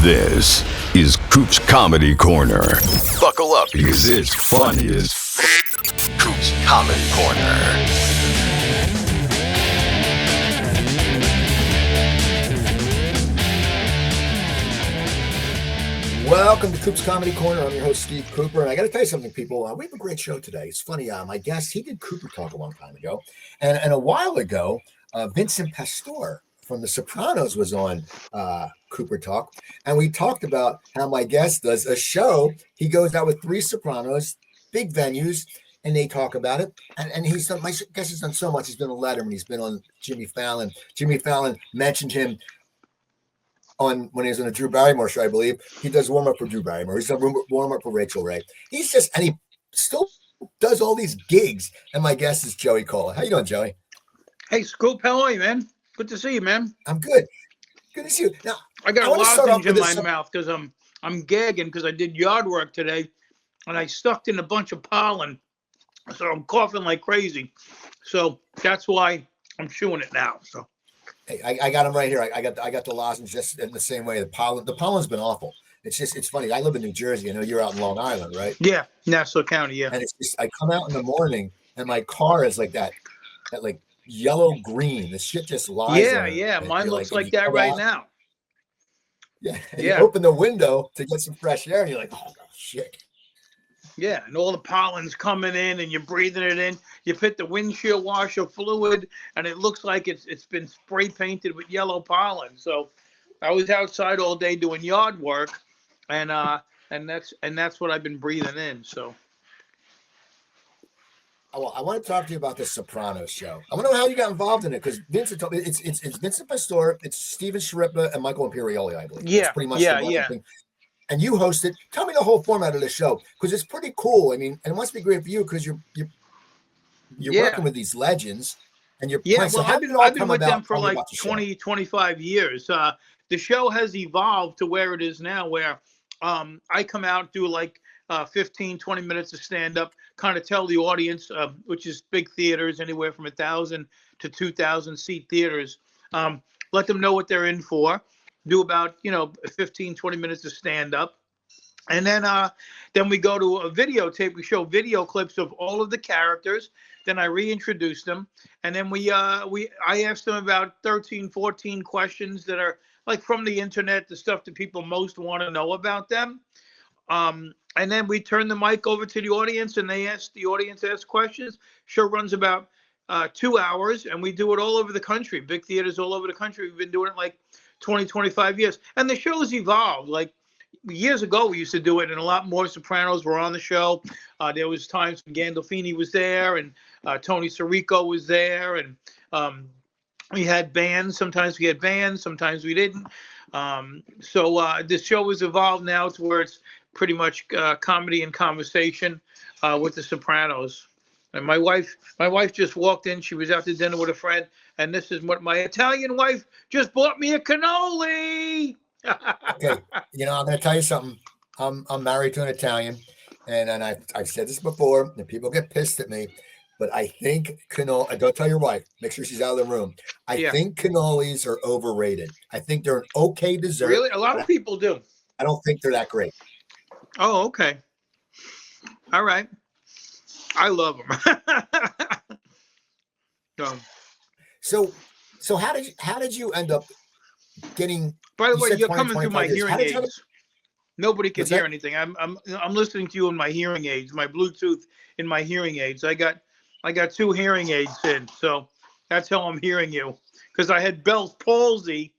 This is Coop's Comedy Corner. Buckle up because it's funny as Coop's Comedy Corner. Welcome to Coop's Comedy Corner. I'm your host, Steve Cooper, and I got to tell you something, people. We have a great show today. It's funny. My guest, he did Cooper Talk a long time ago, and a while ago, Vincent Pastore from The Sopranos was on Cooper Talk, and we talked about how my guest does a show. He goes out with three Sopranos, big venues, and they talk about it. And he's done. My guest has done so much. He's been on Letterman. He's been on Jimmy Fallon. Jimmy Fallon mentioned him on when he was on the Drew Barrymore show, I believe. He does warm up for Drew Barrymore. He's done warm up for Rachel Ray. He's just, and he still does all these gigs. And my guest is Joey Kola. How you doing, Joey? Hey, Scoop, how are you, man? Good to see you, man. I'm good. Good to see you. Now, I got a lozenge in my mouth because I'm gagging because I did yard work today, and I sucked in a bunch of pollen, so I'm coughing like crazy. So that's why I'm chewing it now. So. Hey, I got them right here. I got the lozenge just in the same way. The pollen's been awful. It's funny. I live in New Jersey. I know you're out in Long Island, right? Yeah, Nassau County. Yeah. And it's just, I come out in the morning and my car is like that like yellow green. This shit just lies. Yeah. Mine looks like that right now. Yeah. You open the window to get some fresh air, and you're like, oh shit. Yeah, and all the pollen's coming in, and you're breathing it in. You put the windshield washer fluid, and it looks like it's been spray painted with yellow pollen. So, I was outside all day doing yard work, and that's what I've been breathing in. So, I want to talk to you about the Sopranos show. I want to know how you got involved in it, because Vincent told me it's Vincent Pastore, it's Steven Sciarippa, and Michael Imperioli, I believe. Yeah, it's pretty much the thing. And you host it. Tell me the whole format of the show, because it's pretty cool. I mean, and it must be great for you because you're working with these legends, and you're playing. So I've been with them for like 20, 25 years. The show has evolved to where it is now, where I come out, do like 15, 20 minutes of stand-up, kind of tell the audience, which is big theaters, anywhere from 1,000 to 2,000 seat theaters, let them know what they're in for. Do about 15, 20 minutes of stand up, and then we go to a videotape. We show video clips of all of the characters. Then I reintroduce them, and then I ask them about 13, 14 questions that are like from the internet, the stuff that people most want to know about them. And then we turn the mic over to the audience, and the audience asks questions. Show runs about 2 hours, and we do it all over the country, big theaters all over the country. We've been doing it like 20, 25 years. And the show's evolved. Like years ago, we used to do it, and a lot more Sopranos were on the show. There was times when Gandolfini was there, and Tony Sirico was there, and we had bands. Sometimes we had bands, sometimes we didn't. So this show has evolved now to where it's pretty much comedy and conversation with the Sopranos. And my wife just walked in. She was out to dinner with a friend, and this is what my Italian wife just bought me, a cannoli. Okay, I'm going to tell you something. I'm married to an Italian, and I've said this before, and people get pissed at me, but I think cannoli. Don't tell your wife. Make sure she's out of the room. I think cannolis are overrated. I think they're an okay dessert. Really, a lot of people do. I don't think they're that great. Oh, okay. All right. I love them. So how did you end up getting? By the way, you're coming through my hearing aids. Nobody can hear anything. I'm listening to you in my hearing aids, my Bluetooth in my hearing aids. I got 2 hearing aids in, so that's how I'm hearing you. Because I had Bell's palsy,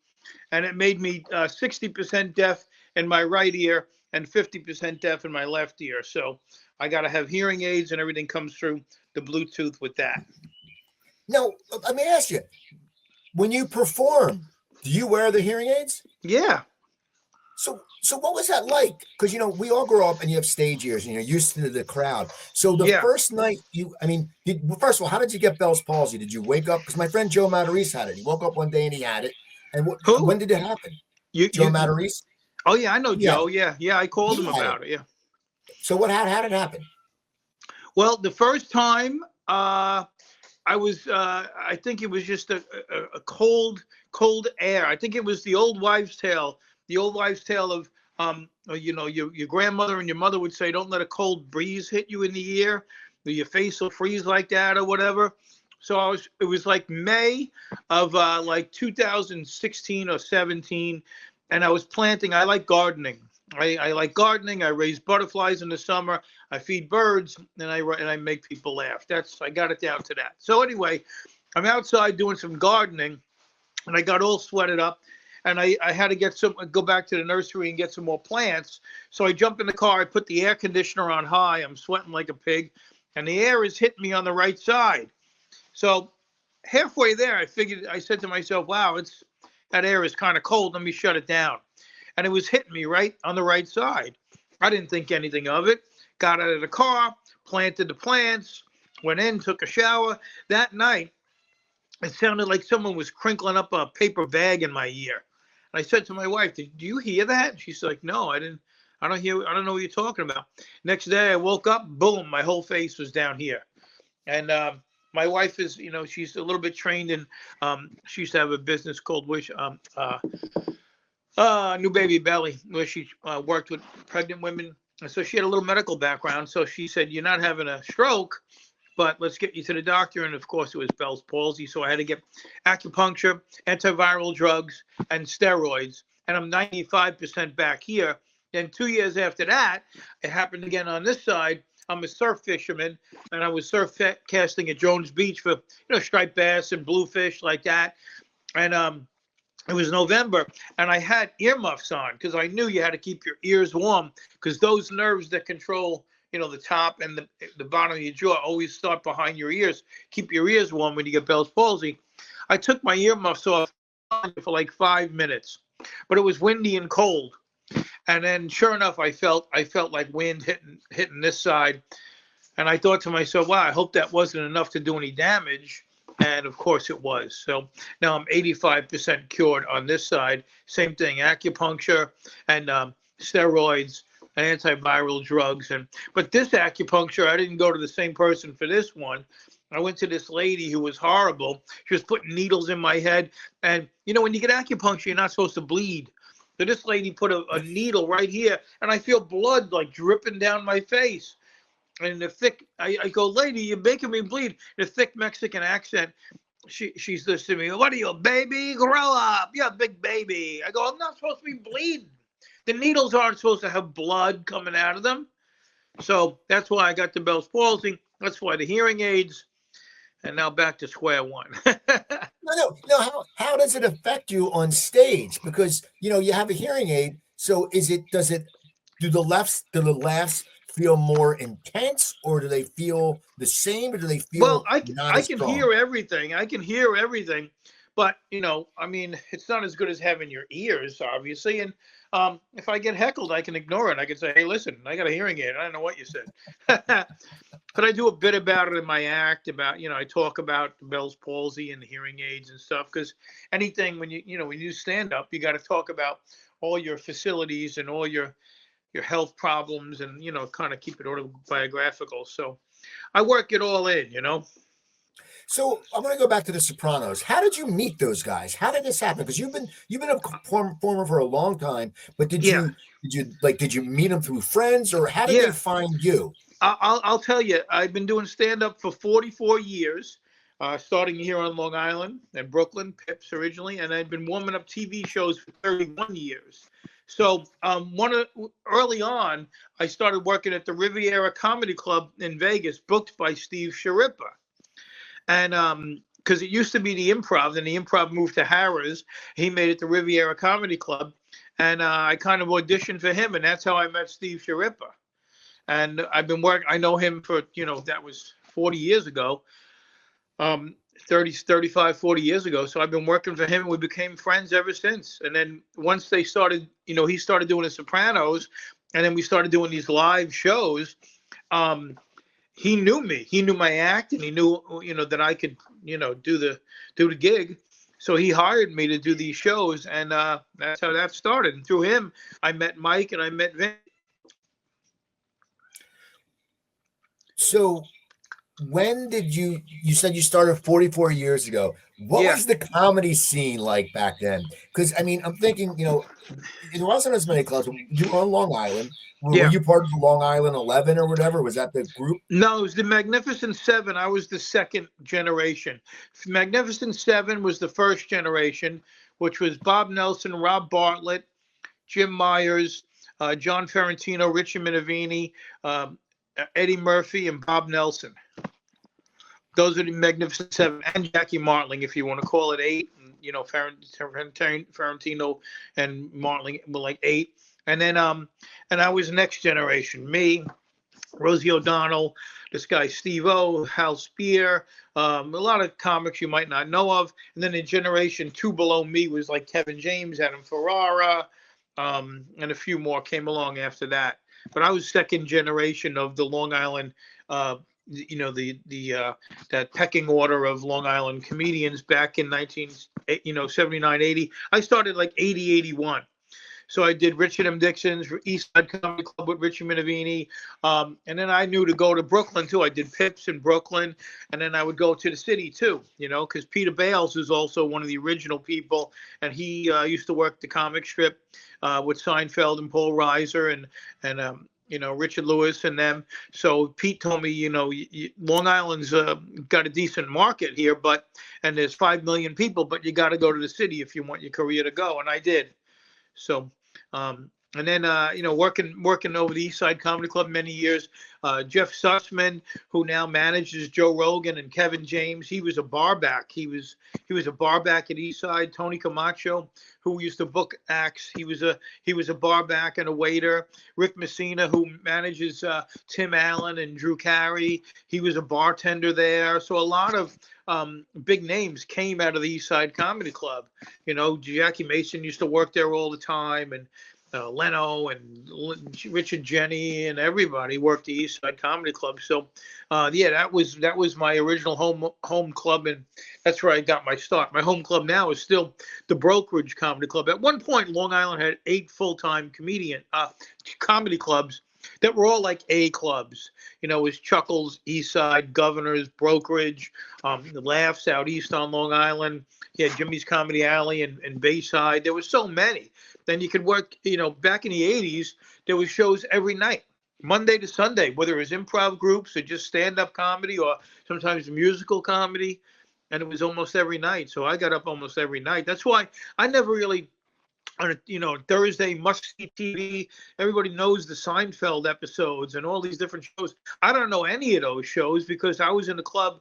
and it made me 60% deaf in my right ear and 50% deaf in my left ear. So I got to have hearing aids, and everything comes through the Bluetooth with that. No, let me ask you. When you perform, do you wear the hearing aids? Yeah. So what was that like? Because, we all grow up and you have stage ears and you're used to the crowd. So the first night first of all, how did you get Bell's palsy? Did you wake up? Because my friend Joe Matarese had it. He woke up one day and he had it. And when did it happen? Joe Matarese? Oh, yeah, I know Joe. Yeah, I called him about it. Yeah. So how did it happen? Well, the first time I think it was just a cold air. I think it was the old wives' tale the old wives' tale of, your grandmother and your mother would say, don't let a cold breeze hit you in the ear, or your face will freeze like that or whatever. So it was like May of like 2016 or 17, and I was planting. I like gardening. I like gardening. I raise butterflies in the summer. I feed birds, and I make people laugh. I got it down to that. So anyway, I'm outside doing some gardening, and I got all sweated up, and I had to go back to the nursery and get some more plants. So I jump in the car. I put the air conditioner on high. I'm sweating like a pig, and the air is hitting me on the right side. So halfway there, I said to myself, wow, that air is kind of cold. Let me shut it down. And it was hitting me right on the right side. I didn't think anything of it. Got out of the car, planted the plants, went in, took a shower. That night, it sounded like someone was crinkling up a paper bag in my ear. And I said to my wife, do you hear that? And she's like, no, I didn't. I don't know what you're talking about. Next day, I woke up, boom, my whole face was down here. And my wife is, she's a little bit trained in, she used to have a business called New Baby Belly, where she worked with pregnant women. And so she had a little medical background. So she said, you're not having a stroke, but let's get you to the doctor. And of course, it was Bell's palsy. So I had to get acupuncture, antiviral drugs, and steroids. And I'm 95% back here. Then 2 years after that, it happened again on this side. I'm a surf fisherman, and I was surf casting at Jones Beach for, striped bass and bluefish like that. And it was November, and I had earmuffs on because I knew you had to keep your ears warm, because those nerves that control, the top and the bottom of your jaw always start behind your ears. Keep your ears warm when you get Bell's palsy. I took my earmuffs off for like 5 minutes, but it was windy and cold. And then sure enough, I felt like wind hitting this side. And I thought to myself, wow, I hope that wasn't enough to do any damage. And of course it was. So now I'm 85% cured on this side. Same thing, acupuncture and steroids and antiviral drugs. But this acupuncture, I didn't go to the same person for this one. I went to this lady who was horrible. She was putting needles in my head. And, when you get acupuncture, you're not supposed to bleed. So this lady put a needle right here, and I feel blood like dripping down my face. And the thick, I go, lady, you're making me bleed. The thick Mexican accent, she's listening to me. What are you, a baby? Grow up. You're a big baby. I go, I'm not supposed to be bleeding. The needles aren't supposed to have blood coming out of them. So that's why I got the Bell's palsy. That's why the hearing aids. And now back to square one. No. How does it affect you on stage? Because you have a hearing aid. So do the laughs feel more intense, or do they feel the same, or do they feel? Well, I can hear everything. I can hear everything, but it's not as good as having your ears, obviously. And if I get heckled, I can ignore it. I can say, hey, listen, I got a hearing aid. I don't know what you said. But I do a bit about it in my act about, I talk about the Bell's palsy and the hearing aids and stuff, because anything when you stand up, you got to talk about all your facilities and all your health problems and, kind of keep it autobiographical. So I work it all in, So I'm going to go back to The Sopranos. How did you meet those guys? How did this happen? Because you've been a performer for a long time, but did you meet them through friends, or how did they find you? I'll tell you, I've been doing stand-up for 44 years, starting here on Long Island and Brooklyn, Pips originally, and I've been warming up TV shows for 31 years. So early on, I started working at the Riviera Comedy Club in Vegas, booked by Steve Sharippa. And because it used to be the Improv, then the Improv moved to Harrah's. He made it the Riviera Comedy Club, and I kind of auditioned for him, and that's how I met Steve Sharippa. And I've been I know him for, that was 40 years ago, 35, 40 years ago. So I've been working for him, and we became friends ever since. And then once they started, he started doing The Sopranos, and then we started doing these live shows. He knew me. He knew my act, and he knew, that I could, do the gig. So he hired me to do these shows, and that's how that started. And through him, I met Mike and I met Vince. So when did you said you started 44 years ago. What Yeah. was the comedy scene like back then? Because I mean, I'm thinking, there wasn't as many clubs. You were on Long Island. Were Yeah. you part of the Long Island 11 or whatever? Was that the group? No, it was the Magnificent Seven. I was the second generation. Magnificent Seven was the first generation, which was Bob Nelson, Rob Bartlett, Jim Myers, John Ferrantino, Richie Minervini, um, Eddie Murphy, and Bob Nelson. Those are the Magnificent Seven, and Jackie Martling, if you want to call it eight. Ferrantino and Martling were like eight, and I was next generation. Me, Rosie O'Donnell, this guy Steve O, Hal Spear, a lot of comics you might not know of. And then in generation two below me was like Kevin James, Adam Ferrara, and a few more came along after that. But I was second generation of the Long Island, that pecking order of Long Island comedians back in 79, 80. I started like 80, 81. So I did Richard M. Dixon's East Side Comedy Club with Richie Minervini. And then I knew to go to Brooklyn, too. I did Pips in Brooklyn. And then I would go to the city, too, because Peter Bales is also one of the original people. And he used to work the comic strip with Seinfeld and Paul Reiser and Richard Lewis and them. So Pete told me, Long Island's got a decent market here, and there's 5 million people, but you got to go to the city if you want your career to go. And I did. So, and then, working over the East Side Comedy Club many years, Jeff Sussman, who now manages Joe Rogan and Kevin James, he was a barback. He was a barback at East Side. Tony Camacho, who used to book acts, he was a barback and a waiter. Rick Messina, who manages Tim Allen and Drew Carey, he was a bartender there. So a lot of big names came out of the East Side Comedy Club. Jackie Mason used to work there all the time, and Leno and Richard Jenny and everybody worked the East Side Comedy Club. So, that was my original home club, and that's where I got my start. My home club now is still the Brokerage Comedy Club. At one point, Long Island had 8 full-time comedy clubs that were all like A clubs. It was Chuckles, East Side, Governors, Brokerage, Laughs out east on Long Island. You had Jimmy's Comedy Alley and Bayside. There were so many. Then you could work, back in the 80s, there was shows every night, Monday to Sunday, whether it was improv groups or just stand-up comedy or sometimes musical comedy. And it was almost every night. So I got up almost every night. That's why I never really, on Thursday, must-see TV. Everybody knows the Seinfeld episodes and all these different shows. I don't know any of those shows because I was in the club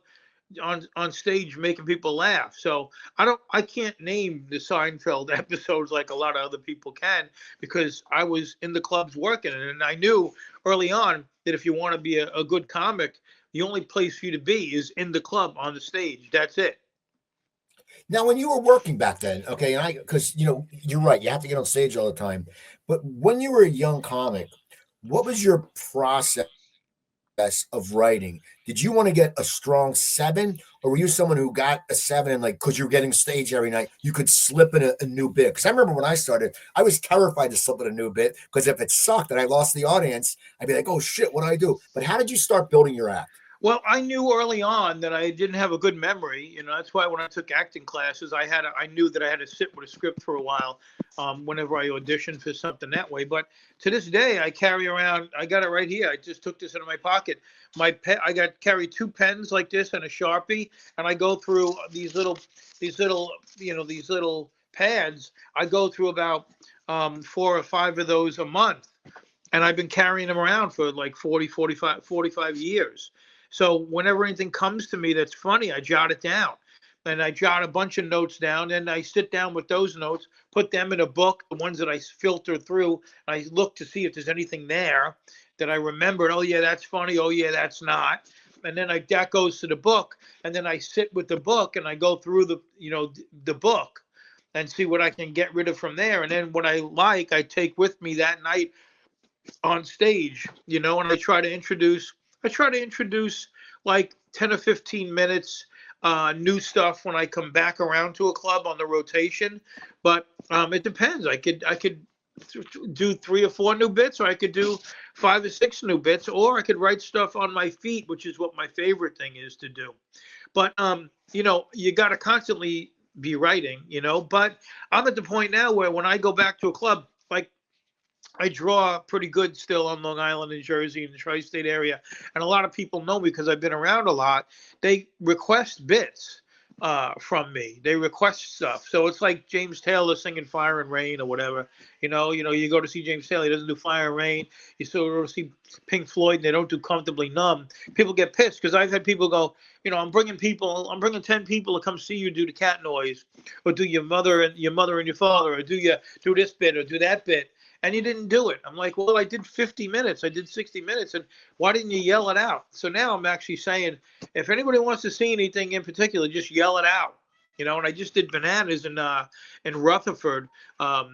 on stage making people laugh. So I can't name the Seinfeld episodes like a lot of other people can because I was in the clubs working. And I knew early on that if you want to be a good comic, the only place for you to be is in the club on the stage. That's it. Now, when you were working back then, okay, and because you're right, you have to get on stage all the time. But when you were a young comic, what was your process of writing? Did you want to get a strong 7, or were you someone who got a 7 and because you're getting stage every night, you could slip in a new bit? Because I remember when I started, I was terrified to slip in a new bit because if it sucked and I lost the audience, I'd be like, oh shit, what do I do? But how did you start building your act? Well, I knew early on that I didn't have a good memory. That's why when I took acting classes, I knew that I had to sit with a script for a while whenever I auditioned for something that way. But to this day, I carry around, I got it right here. I just took this out of my pocket. Carry 2 pens like this and a Sharpie, and I go through these little pads. I go through about 4 or 5 of those a month. And I've been carrying them around for like 45 years. So whenever anything comes to me that's funny, I jot it down. And I jot a bunch of notes down. And I sit down with those notes, put them in a book, the ones that I filter through. I look to see if there's anything there that I remembered. Oh, yeah, that's funny. Oh, yeah, that's not. And then that goes to the book. And then I sit with the book and I go through the book and see what I can get rid of from there. And then what I like, I take with me that night on stage, and I try to introduce like 10 or 15 minutes new stuff when I come back around to a club on the rotation. But it depends. I could do 3 or 4 new bits, or I could do 5 or 6 new bits, or I could write stuff on my feet, which is what my favorite thing is to do. But you got to constantly be writing, But I'm at the point now where when I go back to a club, like I draw pretty good still on Long Island and Jersey and the tri-state area, and a lot of people know me because I've been around a lot. They request bits from me. They request stuff. So it's like James Taylor singing Fire and Rain or whatever. You go to see James Taylor, he doesn't do Fire and Rain. You still go to see Pink Floyd, and they don't do Comfortably Numb. People get pissed because I've had people go, I'm bringing 10 people to come see you do the cat noise, or do your mother and your father, or do this bit or do that bit. And you didn't do it. I'm like, well, I did 50 minutes. I did 60 minutes. And why didn't you yell it out? So now I'm actually saying, if anybody wants to see anything in particular, just yell it out. And I just did Bananas in Rutherford. I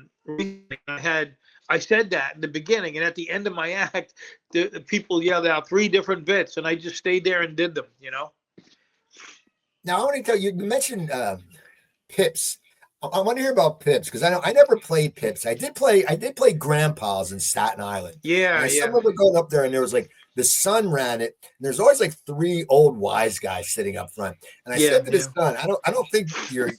said that in the beginning. And at the end of my act, the people yelled out 3 different bits. And I just stayed there and did them, Now, I want to tell you, you mentioned Pips. I want to hear about Pips because I never played Pips. I did play Grandpa's in Staten Island. Yeah, I remember going up there, and there was like the son ran it, and there's always like 3 old wise guys sitting up front. And I said to his son, I don't think your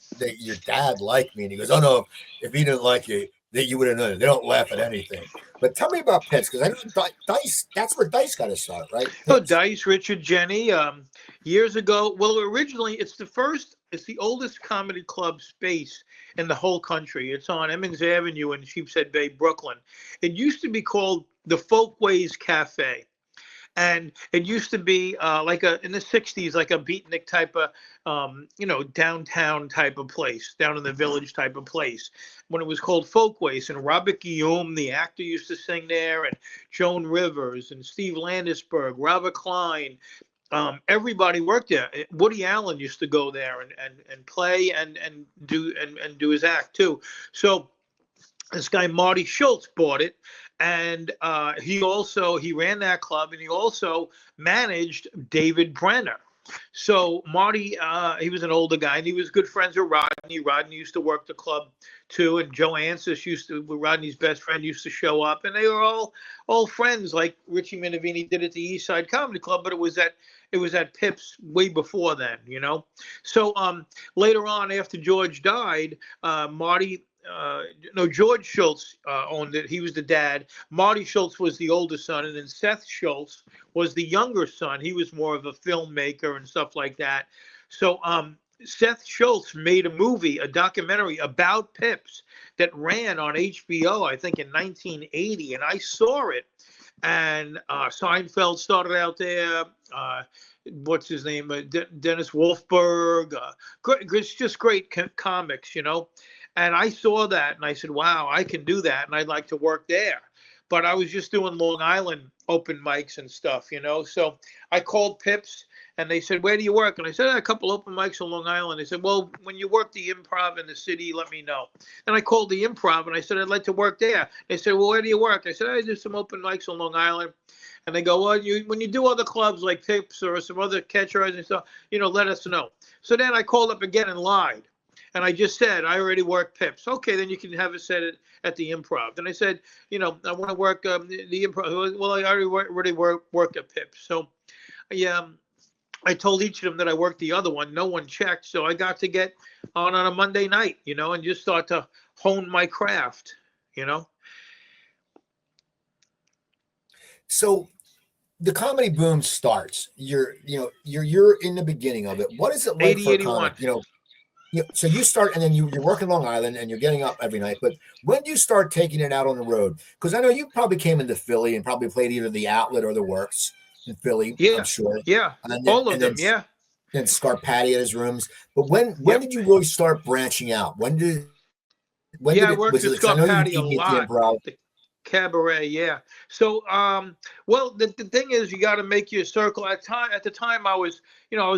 dad liked me. And he goes, oh no, if he didn't like you, that you would have known it. They don't laugh at anything. But tell me about Pips, because I know Dice. That's where Dice got to start, right? Oh, Dice, Richard, Jenny. Years ago. Well, originally it's the oldest comedy club space in the whole country. It's on Emmons Avenue in Sheepshead Bay, Brooklyn. It used to be called the Folkways Cafe. And it used to be in the 60s, like a beatnik type of, downtown type of place, down in the village type of place, when it was called Folkways. And Robert Guillaume, the actor, used to sing there, and Joan Rivers and Steve Landisberg, Robert Klein. Everybody worked there. Woody Allen used to go there and play and do his act too. So this guy Marty Schultz bought it, and he ran that club, and he also managed David Brenner. So Marty, he was an older guy, and he was good friends with Rodney. Rodney used to work the club too, and Joe Ansis Rodney's best friend, used to show up, and they were all friends, like Richie Minervini did at the East Side Comedy Club, but it was at Pips way before then, So later on, after George died, George Schultz owned it. He was the dad. Marty Schultz was the older son, and then Seth Schultz was the younger son. He was more of a filmmaker and stuff like that. So Seth Schultz made a documentary about Pips that ran on HBO, I think in 1980, and I saw it. And Seinfeld started out there. What's his name? Dennis Wolfberg. It's just great comics, And I saw that, and I said, wow, I can do that, and I'd like to work there. But I was just doing Long Island open mics and stuff, So I called Pips, and they said, where do you work? And I said, a couple open mics on Long Island. They said, well, when you work the Improv in the city, let me know. And I called the Improv, and I said, I'd like to work there. They said, well, where do you work? I said, I do some open mics on Long Island. And they go, well, when you do other clubs like Pips or some other catchers and stuff, let us know. So then I called up again and lied. And I just said, I already work Pips. Okay, then you can have it said at the Improv. Then I said, I want to work the Improv. Well, I already worked at Pips. So I told each of them that I worked the other one. No one checked. So I got to get on a Monday night, and just start to hone my craft, So the comedy boom starts. You're in the beginning of it. What is it like for a comic? So you start, and then you're working Long Island, and you're getting up every night. But when do you start taking it out on the road? Because I know you probably came into Philly and probably played either the Outlet or the Works in Philly. Yeah, I'm sure. Yeah, all of them. Yeah. And Scarpati at his rooms. But when did you really start branching out? I worked with Scarpati a lot. The Cabaret, yeah. So, well, the thing is, you got to make your circle. At the time, I was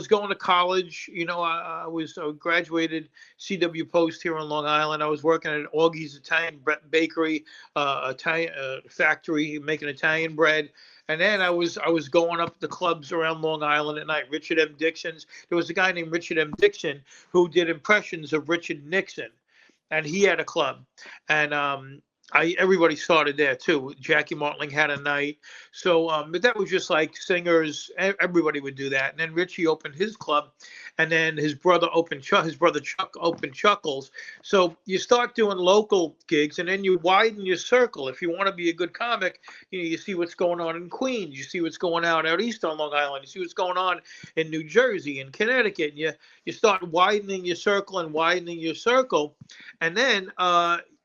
going to college. I was graduated CW Post here on Long Island. I was working at Augie's Italian Bakery, Italian factory, making Italian bread. And then I was going up the clubs around Long Island at night. Richard M. Dixon's. There was a guy named Richard M. Dixon who did impressions of Richard Nixon, and he had a club. And everybody started there too. Jackie Martling had a night, so but that was just like singers. Everybody would do that, and then Richie opened his club, and then his brother his brother Chuck opened Chuckles. So you start doing local gigs, and then you widen your circle. If you want to be a good comic, you see what's going on in Queens, you see what's going on out east on Long Island, you see what's going on in New Jersey and Connecticut. And you start widening your circle and widening your circle, and then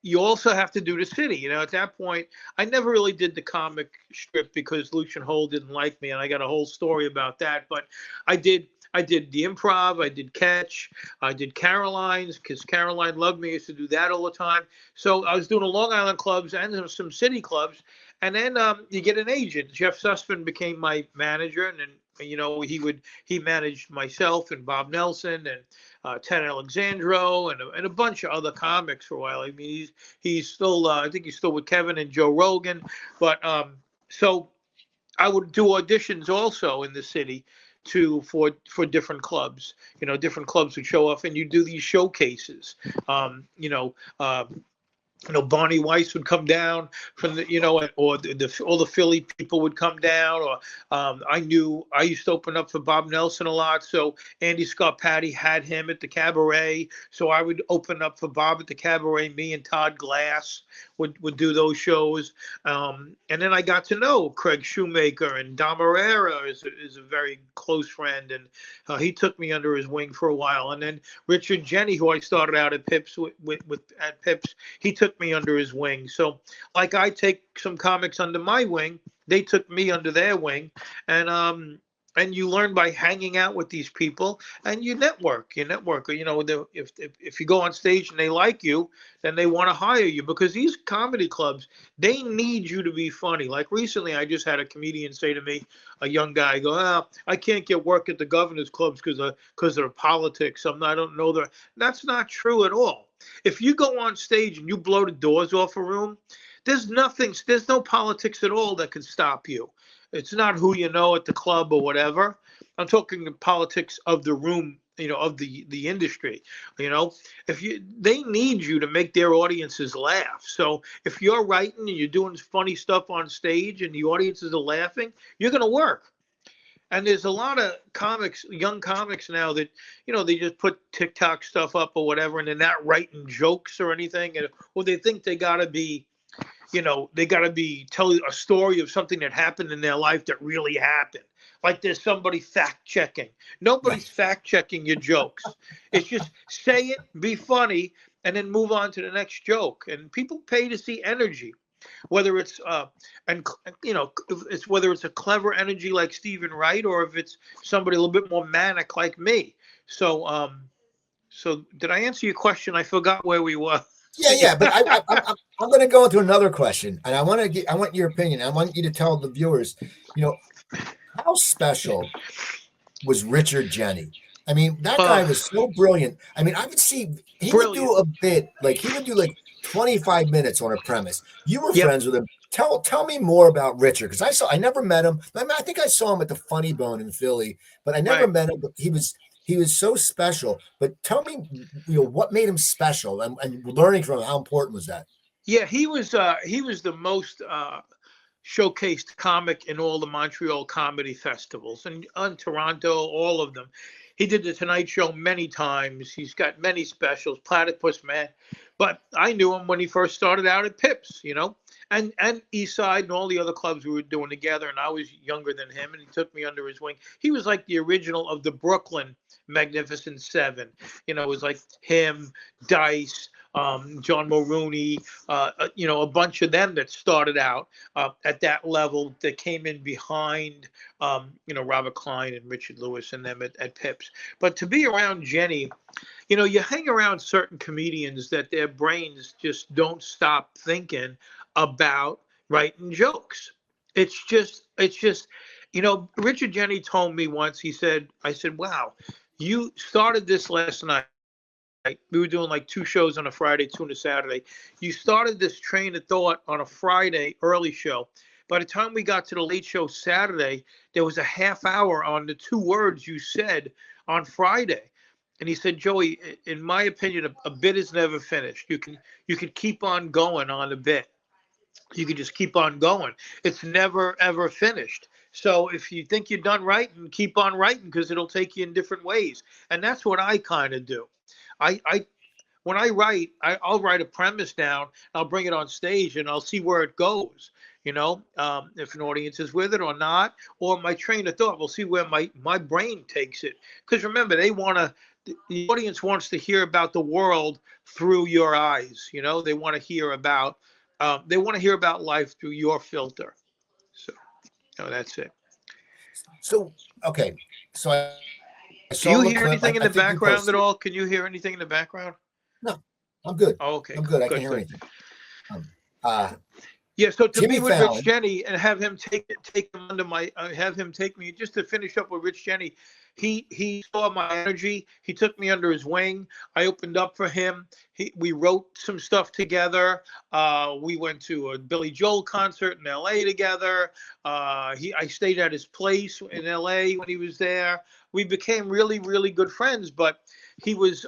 you also have to do the city. At that point, I never really did the comic strip because Lucian Hole didn't like me, and I got a whole story about that. But I did the improv, I did Catch, I did Caroline's because Caroline loved me. I used to do that all the time. So I was doing the Long Island clubs and some city clubs. And then you get an agent. Jeff Sussman became my manager, and then he managed myself and Bob Nelson and Ted Alexandro and a bunch of other comics for a while. I mean, he's still I think he's still with Kevin and Joe Rogan. But so I would do auditions also in the city for different clubs. Different clubs would show up, and you do these showcases. Barney Weiss would come down from or all the Philly people would come down, or I used to open up for Bob Nelson a lot. So Andy Scott Patty had him at the Cabaret. So I would open up for Bob at the Cabaret. Me and Todd Glass would do those shows. And then I got to know Craig Shoemaker, and Dom Herrera is a very close friend. And he took me under his wing for a while. And then Richard Jenny, who I started out at Pips at Pips, he took me under his wing. So like I take some comics under my wing, they took me under their wing, and you learn by hanging out with these people, and you network. If you go on stage and they like you, then they want to hire you, because these comedy clubs, they need you to be funny. Like recently, I just had a comedian say to me, a young guy, go, I can't get work at the governor's clubs because of politics. I don't know that. That's not true at all. If you go on stage and you blow the doors off a room, there's no politics at all that can stop you. It's not who you know at the club or whatever. I'm talking the politics of the room, of the industry. They need you to make their audiences laugh. So if you're writing and you're doing funny stuff on stage and the audiences are laughing, you're going to work. And there's a lot of young comics now that, they just put TikTok stuff up or whatever, and they're not writing jokes or anything. Or they think they got to be, telling a story of something that happened in their life that really happened. Like there's somebody fact checking. Nobody's fact checking your jokes. It's just say it, be funny, and then move on to the next joke. And people pay to see energy. Whether it's whether it's a clever energy like Stephen Wright, or if it's somebody a little bit more manic like me. So did I answer your question? I forgot where we were. Yeah, but I'm going to go into another question, and I want your opinion. I want you to tell the viewers, how special was Richard Jenny? I mean, that guy was so brilliant. I mean, I would see would do a bit, like he would do like 25 minutes on a premise. You were friends with him. Tell me more about Richard, because I never met him. I think I saw him at the Funny Bone in Philly, but I never met him. But he was so special. But tell me, what made him special, and learning from him, how important was that? Yeah, he was the most showcased comic in all the Montreal comedy festivals, and on Toronto, all of them. He did the Tonight Show many times. He's got many specials, Platypus Man. But I knew him when he first started out at Pips, and East Side and all the other clubs we were doing together. And I was younger than him, and he took me under his wing. He was like the original of the Brooklyn Magnificent Seven. It was like him, Dice, John Mulrooney, a bunch of them that started out at that level, that came in behind, Robert Klein and Richard Lewis and them at Pips. But to be around Jenny, you hang around certain comedians that their brains just don't stop thinking about writing jokes. It's just, Richard Jenny told me once, I said, wow, you started this last night. We were doing like 2 shows on a Friday, 2 on a Saturday. You started this train of thought on a Friday early show. By the time we got to the late show Saturday, there was a half hour on the 2 words you said on Friday. And he said, Joey, in my opinion, a bit is never finished. You can keep on going on a bit. you can just keep on going. It's never ever finished. So if you think you're done writing, keep on writing, because it'll take you in different ways. And that's what I kind of do. I when I write, I'll write a premise down. I'll bring it on stage, and I'll see where it goes. If an audience is with it or not, or my train of thought. We'll see where my brain takes it. Because remember, the audience wants to hear about the world through your eyes. They want to hear about life through your filter. So, that's it. So, okay. So I Do saw you the hear clip. anything in I the think you background at posted it. all? Can you hear anything in the background? No, I'm good. Oh, okay. I'm good. I Good, can't hear good. anything. Yeah, so to Jimmy be with Fallon. Rich Jenny and have him take him under have him take me, just to finish up with Rich Jenny. He saw my energy. He took me under his wing. I opened up for him. We wrote some stuff together. We went to a Billy Joel concert in L.A. together. I stayed at his place in L.A. when he was there. We became really, really good friends. But he had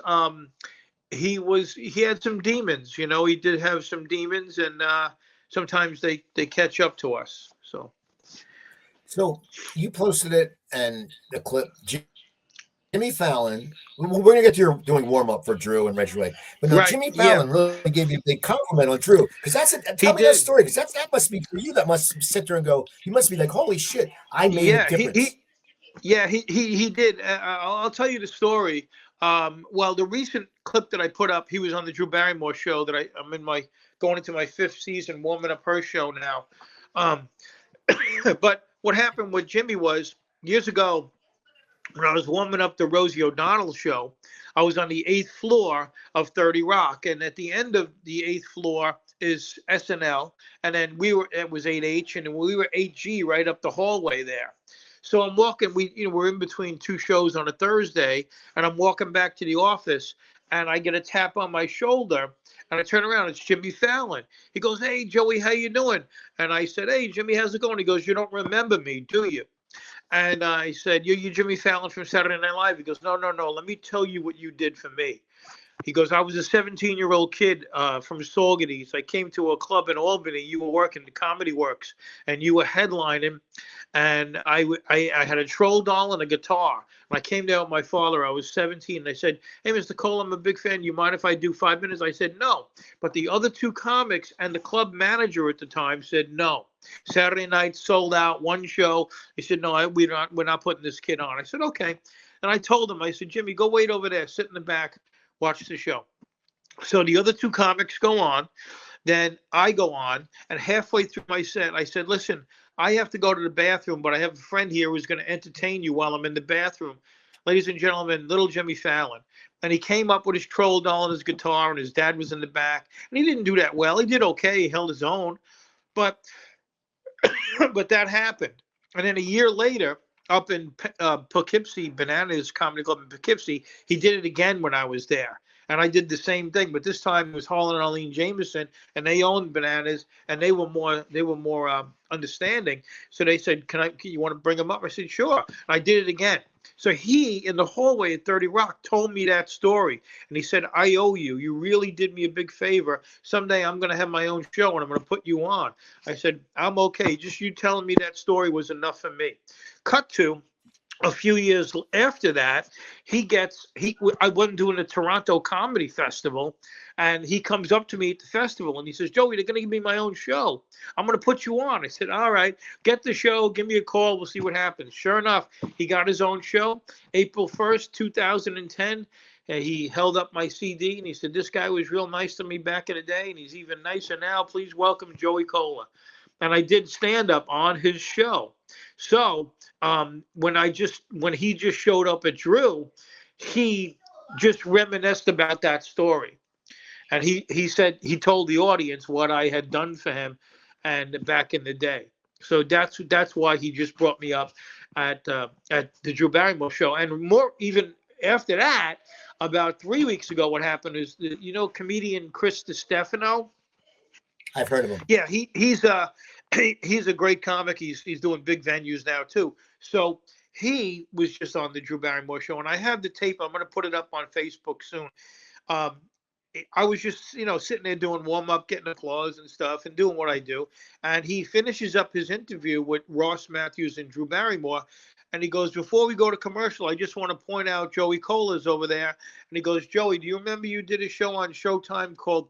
some demons. He did have some demons, and sometimes they catch up to us. So you posted it, and the clip, Jimmy Fallon. We're going to get to your doing warm up for Drew and Reggie Ray, but no, Right, Jimmy yeah. Fallon really gave you a big compliment on Drew, because tell me that story, because that must be for you. That must sit there and go, you must be like, holy shit, I made a difference. He did. I'll tell you the story. Well, the recent clip that I put up, he was on the Drew Barrymore show that I'm going into my 5th season, warming up her show now. But what happened with Jimmy was, years ago, when I was warming up the Rosie O'Donnell show, I was on the 8th floor of 30 Rock, and at the end of the 8th floor is SNL, and then it was 8H, and we were 8G right up the hallway there. So I'm walking. We're in between 2 shows on a Thursday, and I'm walking back to the office, and I get a tap on my shoulder, and I turn around. It's Jimmy Fallon. He goes, "Hey, Joey, how you doing?" And I said, "Hey, Jimmy, how's it going?" He goes, "You don't remember me, do you?" And I said, "You Jimmy Fallon from Saturday Night Live?" He goes, "No. Let me tell you what you did for me." He goes, "I was a 17-year-old kid from Saugerties. I came to a club in Albany. You were working the Comedy Works, and you were headlining. And I had a troll doll and a guitar. And I came down with my father. I was 17. And I said, 'Hey, Mr. Cole, I'm a big fan. You mind if I do 5 minutes?' I said, 'No.' But the other 2 comics and the club manager at the time said no. Saturday night sold out, 1 show. He said, 'No, we're not putting this kid on.' I said, 'Okay.' And I told him, I said, 'Jimmy, go wait over there, sit in the back, watch the show.' So the other 2 comics go on. Then I go on, and halfway through my set, I said, 'Listen, I have to go to the bathroom, but I have a friend here who's going to entertain you while I'm in the bathroom. Ladies and gentlemen, little Jimmy Fallon.' And he came up with his troll doll and his guitar, and his dad was in the back. And he didn't do that well. He did okay. He held his own. But that happened. And then a year later, up in Poughkeepsie, Bananas Comedy Club in Poughkeepsie, he did it again when I was there. And I did the same thing, but this time it was Harlan and Arlene Jameson, and they owned Bananas, and they were more understanding. So they said, "Can you want to bring him up?" I said, "Sure." And I did it again. So he, in the hallway at 30 Rock, told me that story, and he said, "I owe you. You really did me a big favor. Someday I'm going to have my own show, and I'm going to put you on." I said, "I'm okay. Just you telling me that story was enough for me." Cut to a few years after that, I wasn't doing a Toronto Comedy Festival, and he comes up to me at the festival and he says, "Joey, they're going to give me my own show. I'm going to put you on." I said, "All right, get the show, give me a call, we'll see what happens." Sure enough, he got his own show, April 1st, 2010. He held up my CD and he said, "This guy was real nice to me back in the day, and he's even nicer now. Please welcome Joey Kola." And I did stand up on his show. So when he just showed up at Drew, he just reminisced about that story, and he said he told the audience what I had done for him, and back in the day. So that's why he just brought me up at the Drew Barrymore show, and more even after that. About 3 weeks ago, what happened is, comedian Chris DiStefano. I've heard of him. Yeah, he's a great comic. He's doing big venues now too. So he was just on the Drew Barrymore show, and I have the tape. I'm going to put it up on Facebook soon. I was just, sitting there doing warm up, getting applause and stuff and doing what I do. And he finishes up his interview with Ross Matthews and Drew Barrymore. And he goes, before we go to commercial, I just want to point out Joey Cola's over there. And he goes, Joey, do you remember you did a show on Showtime called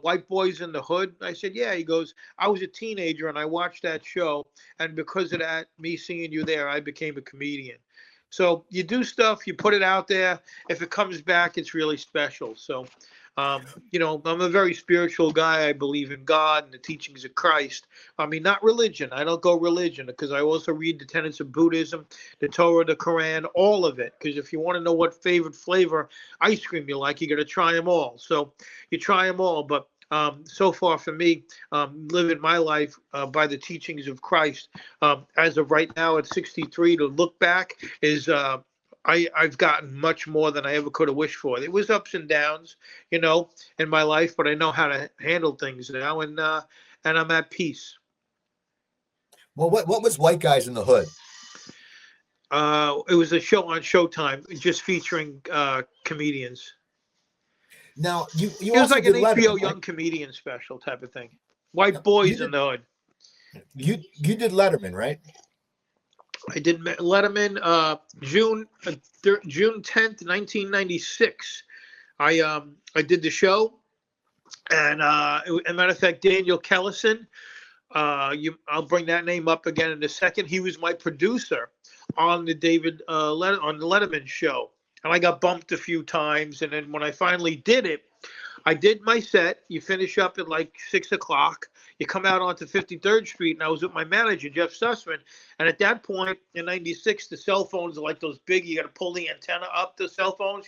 White Boys in the Hood? I said, yeah. He goes, I was a teenager and I watched that show. And because of that, me seeing you there, I became a comedian. So you do stuff, you put it out there. If it comes back, it's really special. So, I'm a very spiritual guy. I believe in God and the teachings of Christ. I mean, not religion. I don't go religion because I also read the tenets of Buddhism, the Torah, the Quran, all of it. Because if you want to know what favorite flavor ice cream you like, you got to try them all. So you try them all. But so far for me, living my life by the teachings of Christ, as of right now at 63, to look back is I've gotten much more than I ever could have wished for. It was ups and downs, in my life, but I know how to handle things now, and I'm at peace. Well, what was White Guys in the Hood? It was a show on Showtime, just featuring comedians. Now, you it was also like an HBO Letterman, Young right? Comedian special type of thing. White Boys in the Hood. You did Letterman, right? I did Letterman June 10th, 1996. I did the show, and as a matter of fact, Daniel Kellison, I'll bring that name up again in a second. He was my producer on the on the Letterman show, and I got bumped a few times. And then when I finally did it, I did my set. You finish up at like 6 o'clock. You come out onto 53rd Street, and I was with my manager, Jeff Sussman. And at that point in 96, the cell phones are like those big, you got to pull the antenna up, the cell phones,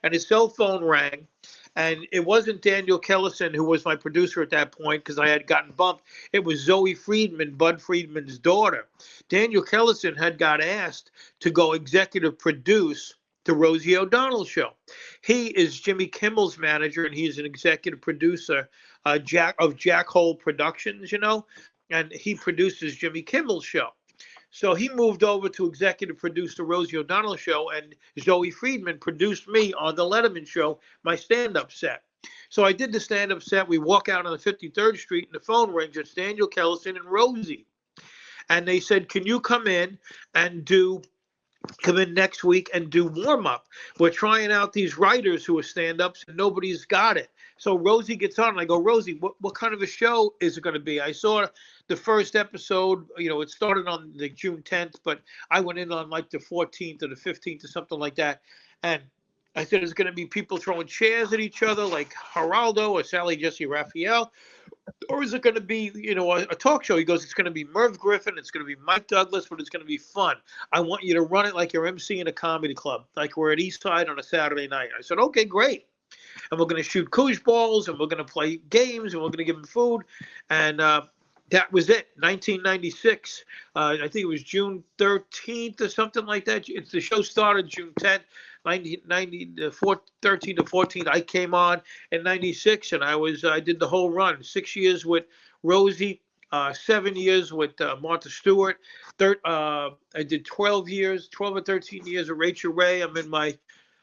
And his cell phone rang. And it wasn't Daniel Kellison, who was my producer at that point, because I had gotten bumped. It was Zoe Friedman, Bud Friedman's daughter. Daniel Kellison had got asked to go executive produce the Rosie O'Donnell show. He is Jimmy Kimmel's manager, and he's an executive producer of Jack Hole Productions, and he produces Jimmy Kimmel's show. So he moved over to executive produce the Rosie O'Donnell show, and Zoe Friedman produced me on the Letterman show, my stand-up set. So I did the stand-up set. We walk out on the 53rd Street, and the phone rings. It's Daniel Kellison and Rosie. And they said, can you come in next week and do warm-up? We're trying out these writers who are stand-ups, and nobody's got it. So Rosie gets on, and I go, Rosie, what kind of a show is it going to be? I saw the first episode, it started on the June 10th, but I went in on like the 14th or the 15th or something like that. And I said, it's going to be people throwing chairs at each other like Geraldo or Sally Jesse Raphael? Or is it going to be, a talk show? He goes, it's going to be Merv Griffin. It's going to be Mike Douglas, but it's going to be fun. I want you to run it like you're MC in a comedy club, like we're at East Side on a Saturday night. I said, okay, great. And we're going to shoot koosh balls, and we're going to play games, and we're going to give them food. And that was it, 1996. I think it was June 13th or something like that. The show started June 10th. 13 to 14th, I came on in 96, and I did the whole run. 6 years with Rosie, 7 years with Martha Stewart. I did 12 or 13 years with Rachel Ray.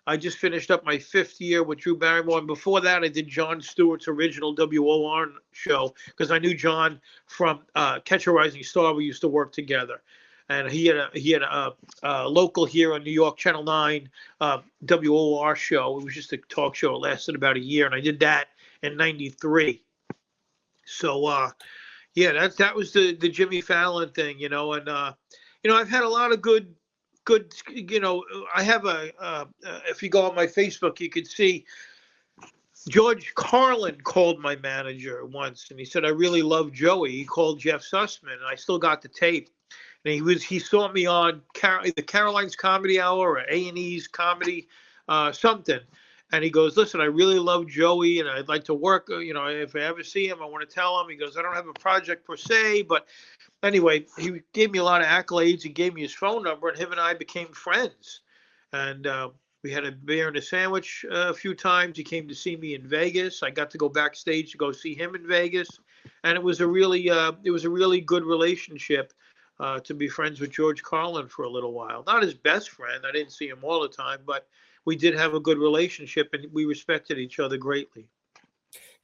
I just finished up my 5th year with Drew Barrymore. And before that, I did Jon Stewart's original WOR show, because I knew John from Catch a Rising Star. We used to work together. And he had a local here on New York, Channel 9, WOR show. It was just a talk show. It lasted about a year, and I did that in 93. So, that was the Jimmy Fallon thing, and, I've had a lot of good, I have if you go on my Facebook, you could see George Carlin called my manager once, and he said, I really love Joey. He called Jeff Sussman, and I still got the tape. And he saw me on the Caroline's Comedy Hour or A&E's Comedy something. And he goes, listen, I really love Joey, and I'd like to work, if I ever see him, I want to tell him. He goes, I don't have a project per se, but anyway, he gave me a lot of accolades. He gave me his phone number, and him and I became friends. And we had a beer and a sandwich a few times. He came to see me in Vegas. I got to go backstage to go see him in Vegas. And it was a really good relationship. To be friends with George Carlin for a little while. Not his best friend. I didn't see him all the time, but we did have a good relationship, and we respected each other greatly.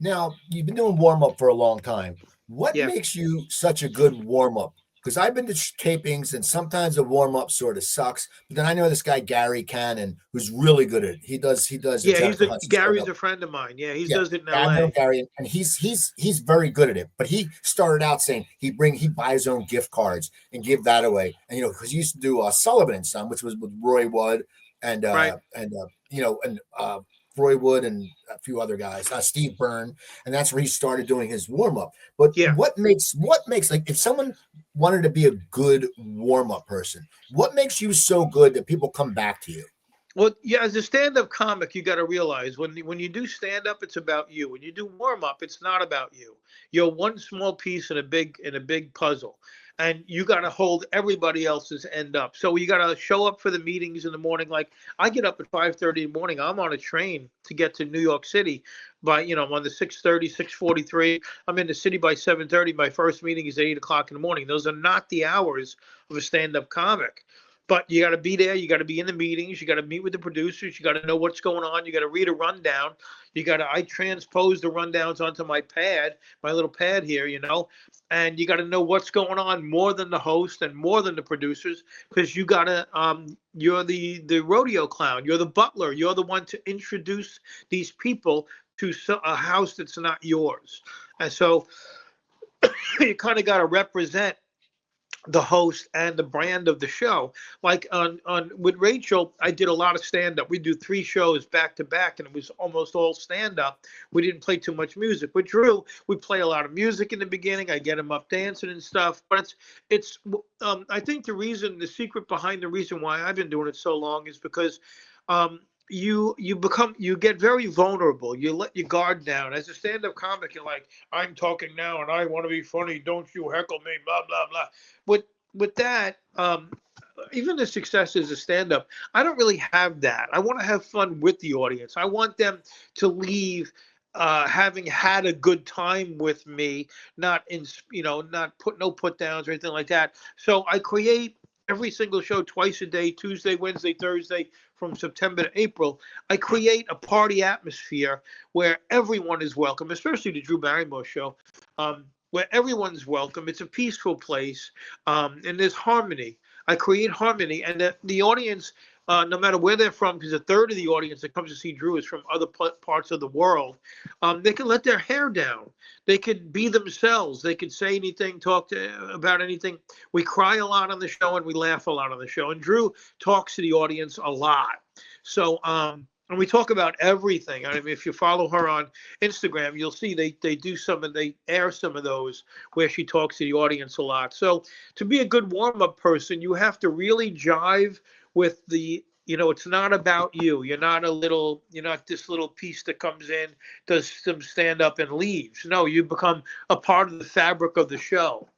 Now, you've been doing warm up for a long time. What Yeah. makes you such a good warm up? Because I've been to tapings and sometimes the warm up sort of sucks. But then I know this guy Gary Cannon who's really good at it. He does Yeah, Jennifer Hudson Gary's stand-up. a friend of mine. Yeah, he Yeah, does it in I know L.A. Gary, and he's very good at it. But he started out saying he buy his own gift cards and give that away. And because he used to do Sullivan and Son, which was with Roy Wood and Right. Roy Wood and a few other guys, Steve Byrne, and that's where he started doing his warm up. But Yeah. what makes like if someone wanted to be a good warm up person, what makes you so good that people come back to you? Well, yeah, as a stand-up comic, you got to realize when you do stand-up, it's about you. When you do warm-up, it's not about you. You're one small piece in a big puzzle, and you got to hold everybody else's end up. So you got to show up for the meetings in the morning. Like I get up at 5:30 in the morning. I'm on a train to get to New York City by I'm on the 6:30, 6:43. I'm in the city by 7:30. My first meeting is at 8 o'clock in the morning. Those are not the hours of a stand-up comic. But you got to be there. You got to be in the meetings. You got to meet with the producers. You got to know what's going on. You got to read a rundown. I transpose the rundowns onto my pad, my little pad here, and you got to know what's going on more than the host and more than the producers, because you're the rodeo clown. You're the butler. You're the one to introduce these people to a house that's not yours. And so you kind of got to represent the host and the brand of the show. Like on with Rachel, I did a lot of stand up. We do 3 shows back to back, and it was almost all stand up. We didn't play too much music. With Drew, we play a lot of music in the beginning. I get him up dancing and stuff. But it's I think the secret behind the reason why I've been doing it so long is because you get very vulnerable. You let your guard down. As a stand-up comic, you're like, I'm talking now and I want to be funny. Don't you heckle me, blah, blah, blah. With that, even the success as a stand-up, I don't really have that. I want to have fun with the audience. I want them to leave having had a good time with me, not no put downs or anything like that. So I create every single show twice a day, Tuesday, Wednesday, Thursday, from September to April. I create a party atmosphere where everyone is welcome, especially the Drew Barrymore show, where everyone's welcome. It's a peaceful place, and there's harmony. I create harmony, and the audience, no matter where they're from, because a third of the audience that comes to see Drew is from other parts of the world, they can let their hair down. They could be themselves. They could say anything, about anything. We cry a lot on the show, and we laugh a lot on the show. And Drew talks to the audience a lot. So, and we talk about everything. I mean, if you follow her on Instagram, you'll see they air some of those where she talks to the audience a lot. So to be a good warm-up person, you have to really jive with it's not about you. You're not this little piece that comes in, does some stand up and leaves. No, you become a part of the fabric of the show.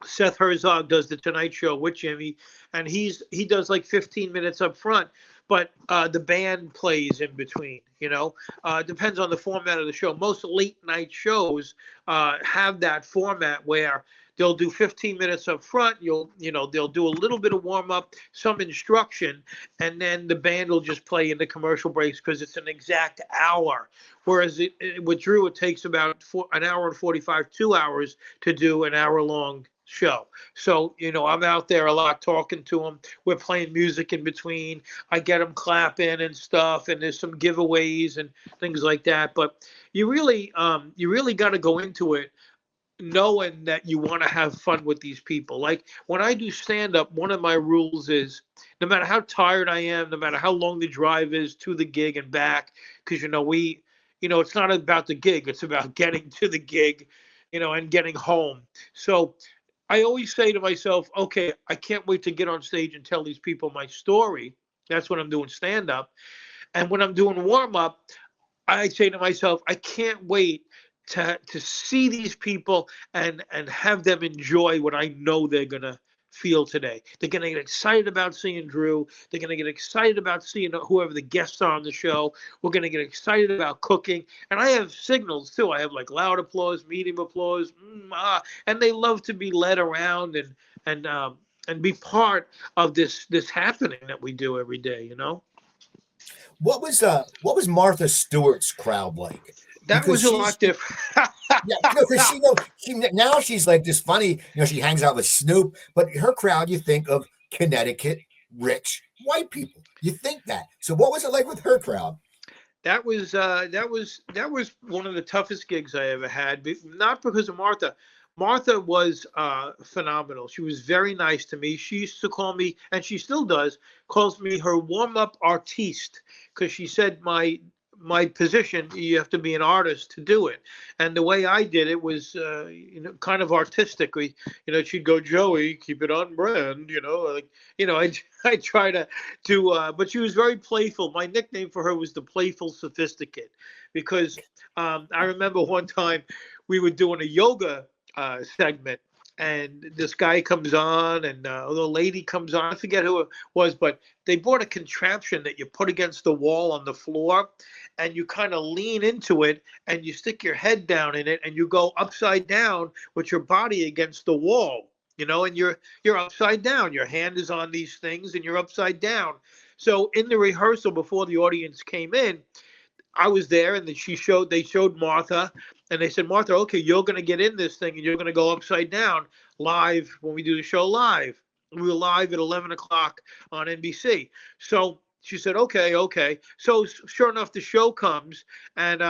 Seth Herzog does the Tonight Show with Jimmy, and he does like 15 minutes up front, but the band plays in between. Depends on the format of the show. Most late night shows have that format where they'll do 15 minutes up front. They'll do a little bit of warm up, some instruction, and then the band will just play in the commercial breaks because it's an exact hour. Whereas with Drew, it takes about an hour and 45, 2 hours to do an hour long show. So, I'm out there a lot talking to them. We're playing music in between. I get them clapping and stuff, and there's some giveaways and things like that. But you really got to go into it knowing that you want to have fun with these people. Like when I do stand up, one of my rules is no matter how tired I am, no matter how long the drive is to the gig and back, because it's not about the gig, it's about getting to the gig, and getting home. So I always say to myself, okay, I can't wait to get on stage and tell these people my story. That's when I'm doing stand up. And when I'm doing warm up, I say to myself, I can't wait to see these people and have them enjoy what I know they're gonna feel today. They're gonna get excited about seeing Drew. They're gonna get excited about seeing whoever the guests are on the show. We're gonna get excited about cooking, and I have signals too. I have like loud applause, medium applause, and they love to be led around and be part of this happening that we do every day. what was Martha Stewart's crowd like? That Because was a lot different. yeah, because she now she's like this funny, she hangs out with Snoop, but her crowd, you think of Connecticut rich white people. You think that. So what was it like with her crowd? That was one of the toughest gigs I ever had. Not because of Martha. Martha was phenomenal. She was very nice to me. She used to call me, and she still does, calls me her warm up artiste, because she said my position, you have to be an artist to do it. And the way I did it was kind of artistically. She'd go, Joey, keep it on brand. I try to but she was very playful. My nickname for her was the Playful Sophisticate, because I remember one time we were doing a yoga segment, and this guy comes on, and the lady comes on. I forget who it was, but they bought a contraption that you put against the wall on the floor, and you kind of lean into it, and you stick your head down in it, and you go upside down with your body against the wall. And you're upside down. Your hand is on these things, and you're upside down. So in the rehearsal before the audience came in, I was there, and they showed Martha, and they said, Martha, okay, you're going to get in this thing, and you're going to go upside down live when we do the show live. We were live at 11 o'clock on NBC. So she said, okay. So sure enough, the show comes, and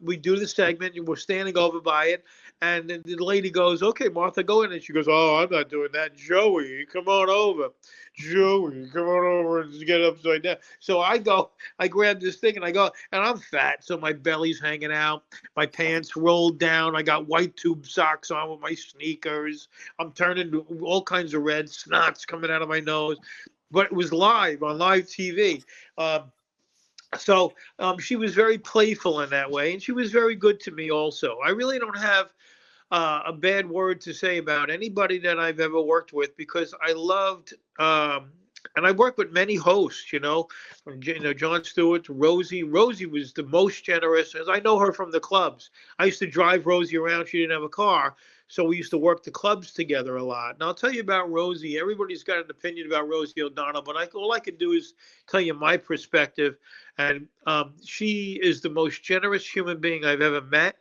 we do the segment, and we're standing over by it. And then the lady goes, okay, Martha, go in. And she goes, oh, I'm not doing that. Joey, come on over. Joey, come on over and get upside down. So I grab this thing, and I go, and I'm fat, so my belly's hanging out. My pants rolled down. I got white tube socks on with my sneakers. I'm turning all kinds of red, snots coming out of my nose. But it was live on live TV. So she was very playful in that way, and she was very good to me also. I really don't have a bad word to say about anybody that I've ever worked with, because I loved, and I worked with many hosts, from Jon Stewart to Rosie. Rosie was the most generous, as I know her from the clubs. I used to drive Rosie around. She didn't have a car, so we used to work the clubs together a lot. And I'll tell you about Rosie. Everybody's got an opinion about Rosie O'Donnell, but all I can do is tell you my perspective. And she is the most generous human being I've ever met.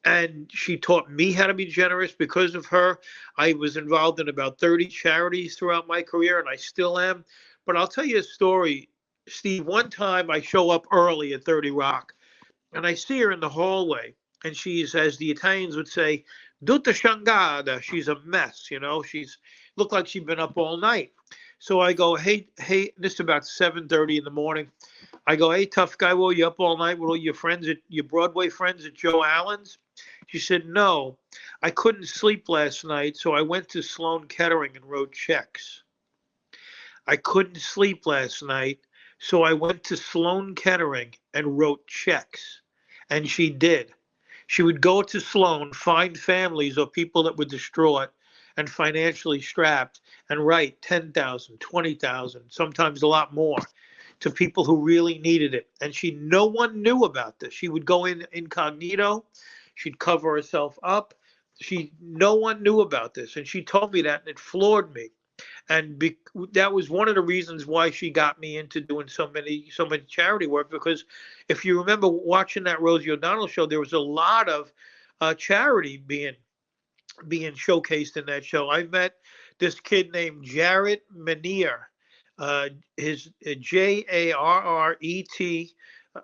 And she taught me how to be generous. Because of her, I was involved in about 30 charities throughout my career, and I still am. But I'll tell you a story, Steve. One time I show up early at 30 Rock, and I see her in the hallway, and she's, as the Italians would say, tutta shangada. She's a mess, She's looked like she'd been up all night. So I go, hey, this is about 7:30 in the morning. I go, hey, tough guy, were you up all night with all your friends, your Broadway friends at Joe Allen's? She said, no, I couldn't sleep last night, so I went to Sloan Kettering and wrote checks. I couldn't sleep last night, so I went to Sloan Kettering and wrote checks. And she did. She would go to Sloan, find families or people that were distraught and financially strapped, and write 10,000, 20,000, sometimes a lot more, to people who really needed it. And no one knew about this. She would go in incognito. She'd cover herself up. No one knew about this. And she told me that, and it floored me. And that was one of the reasons why she got me into doing so many charity work. Because if you remember watching that Rosie O'Donnell show, there was a lot of charity being showcased in that show. I met this kid named Jarrett Manier. His Jarret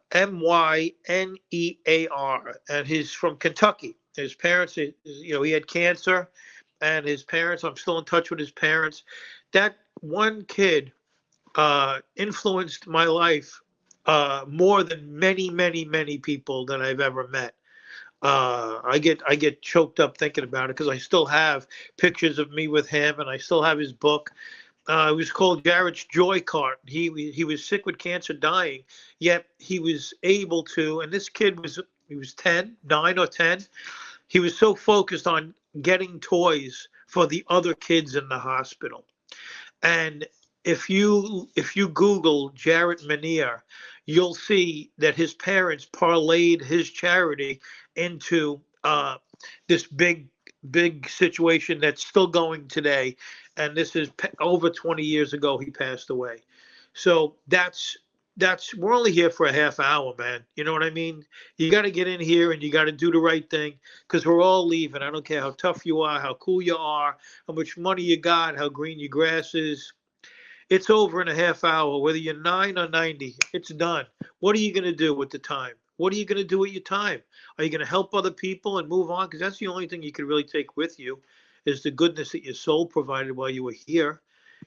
Mynear, and he's from Kentucky. His parents, he had cancer, and his parents, I'm still in touch with his parents. That one kid influenced my life more than many, many, many people that I've ever met. I get choked up thinking about it, because I still have pictures of me with him, and I still have his book. It was called Jarrett's Joy Cart. He was sick with cancer, dying, yet he was able to. And this kid was 9 or 10. He was so focused on getting toys for the other kids in the hospital. And if you Google Jarrett Manier, you'll see that his parents parlayed his charity into this big situation that's still going today. And this is over 20 years ago he passed away. So that's we're only here for a half hour, man. You know what I mean? You got to get in here and you got to do the right thing because we're all leaving. I don't care how tough you are, how cool you are, how much money you got, how green your grass is. It's over in a half hour, whether you're 9 or 90. It's done. What are you going to do with the time? What are you going to do with your time? Are you going to help other people and move on? Because that's the only thing you can really take with you is the goodness that your soul provided while you were here.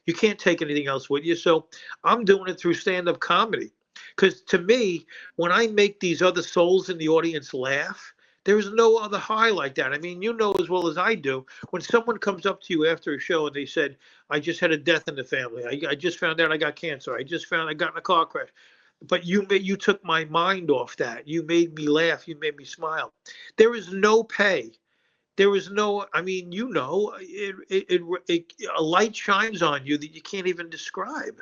You can't take anything else with you. So I'm doing it through stand-up comedy. Because to me, when I make these other souls in the audience laugh, there is no other high like that. I mean, you know as well as I do, when someone comes up to you after a show and they said, I just had a death in the family. I just found out I got cancer. I just found I got in a car crash. But you took my mind off that. You made me laugh. You made me smile. There is no pay. There is no, I mean, you know, a light shines on you that you can't even describe.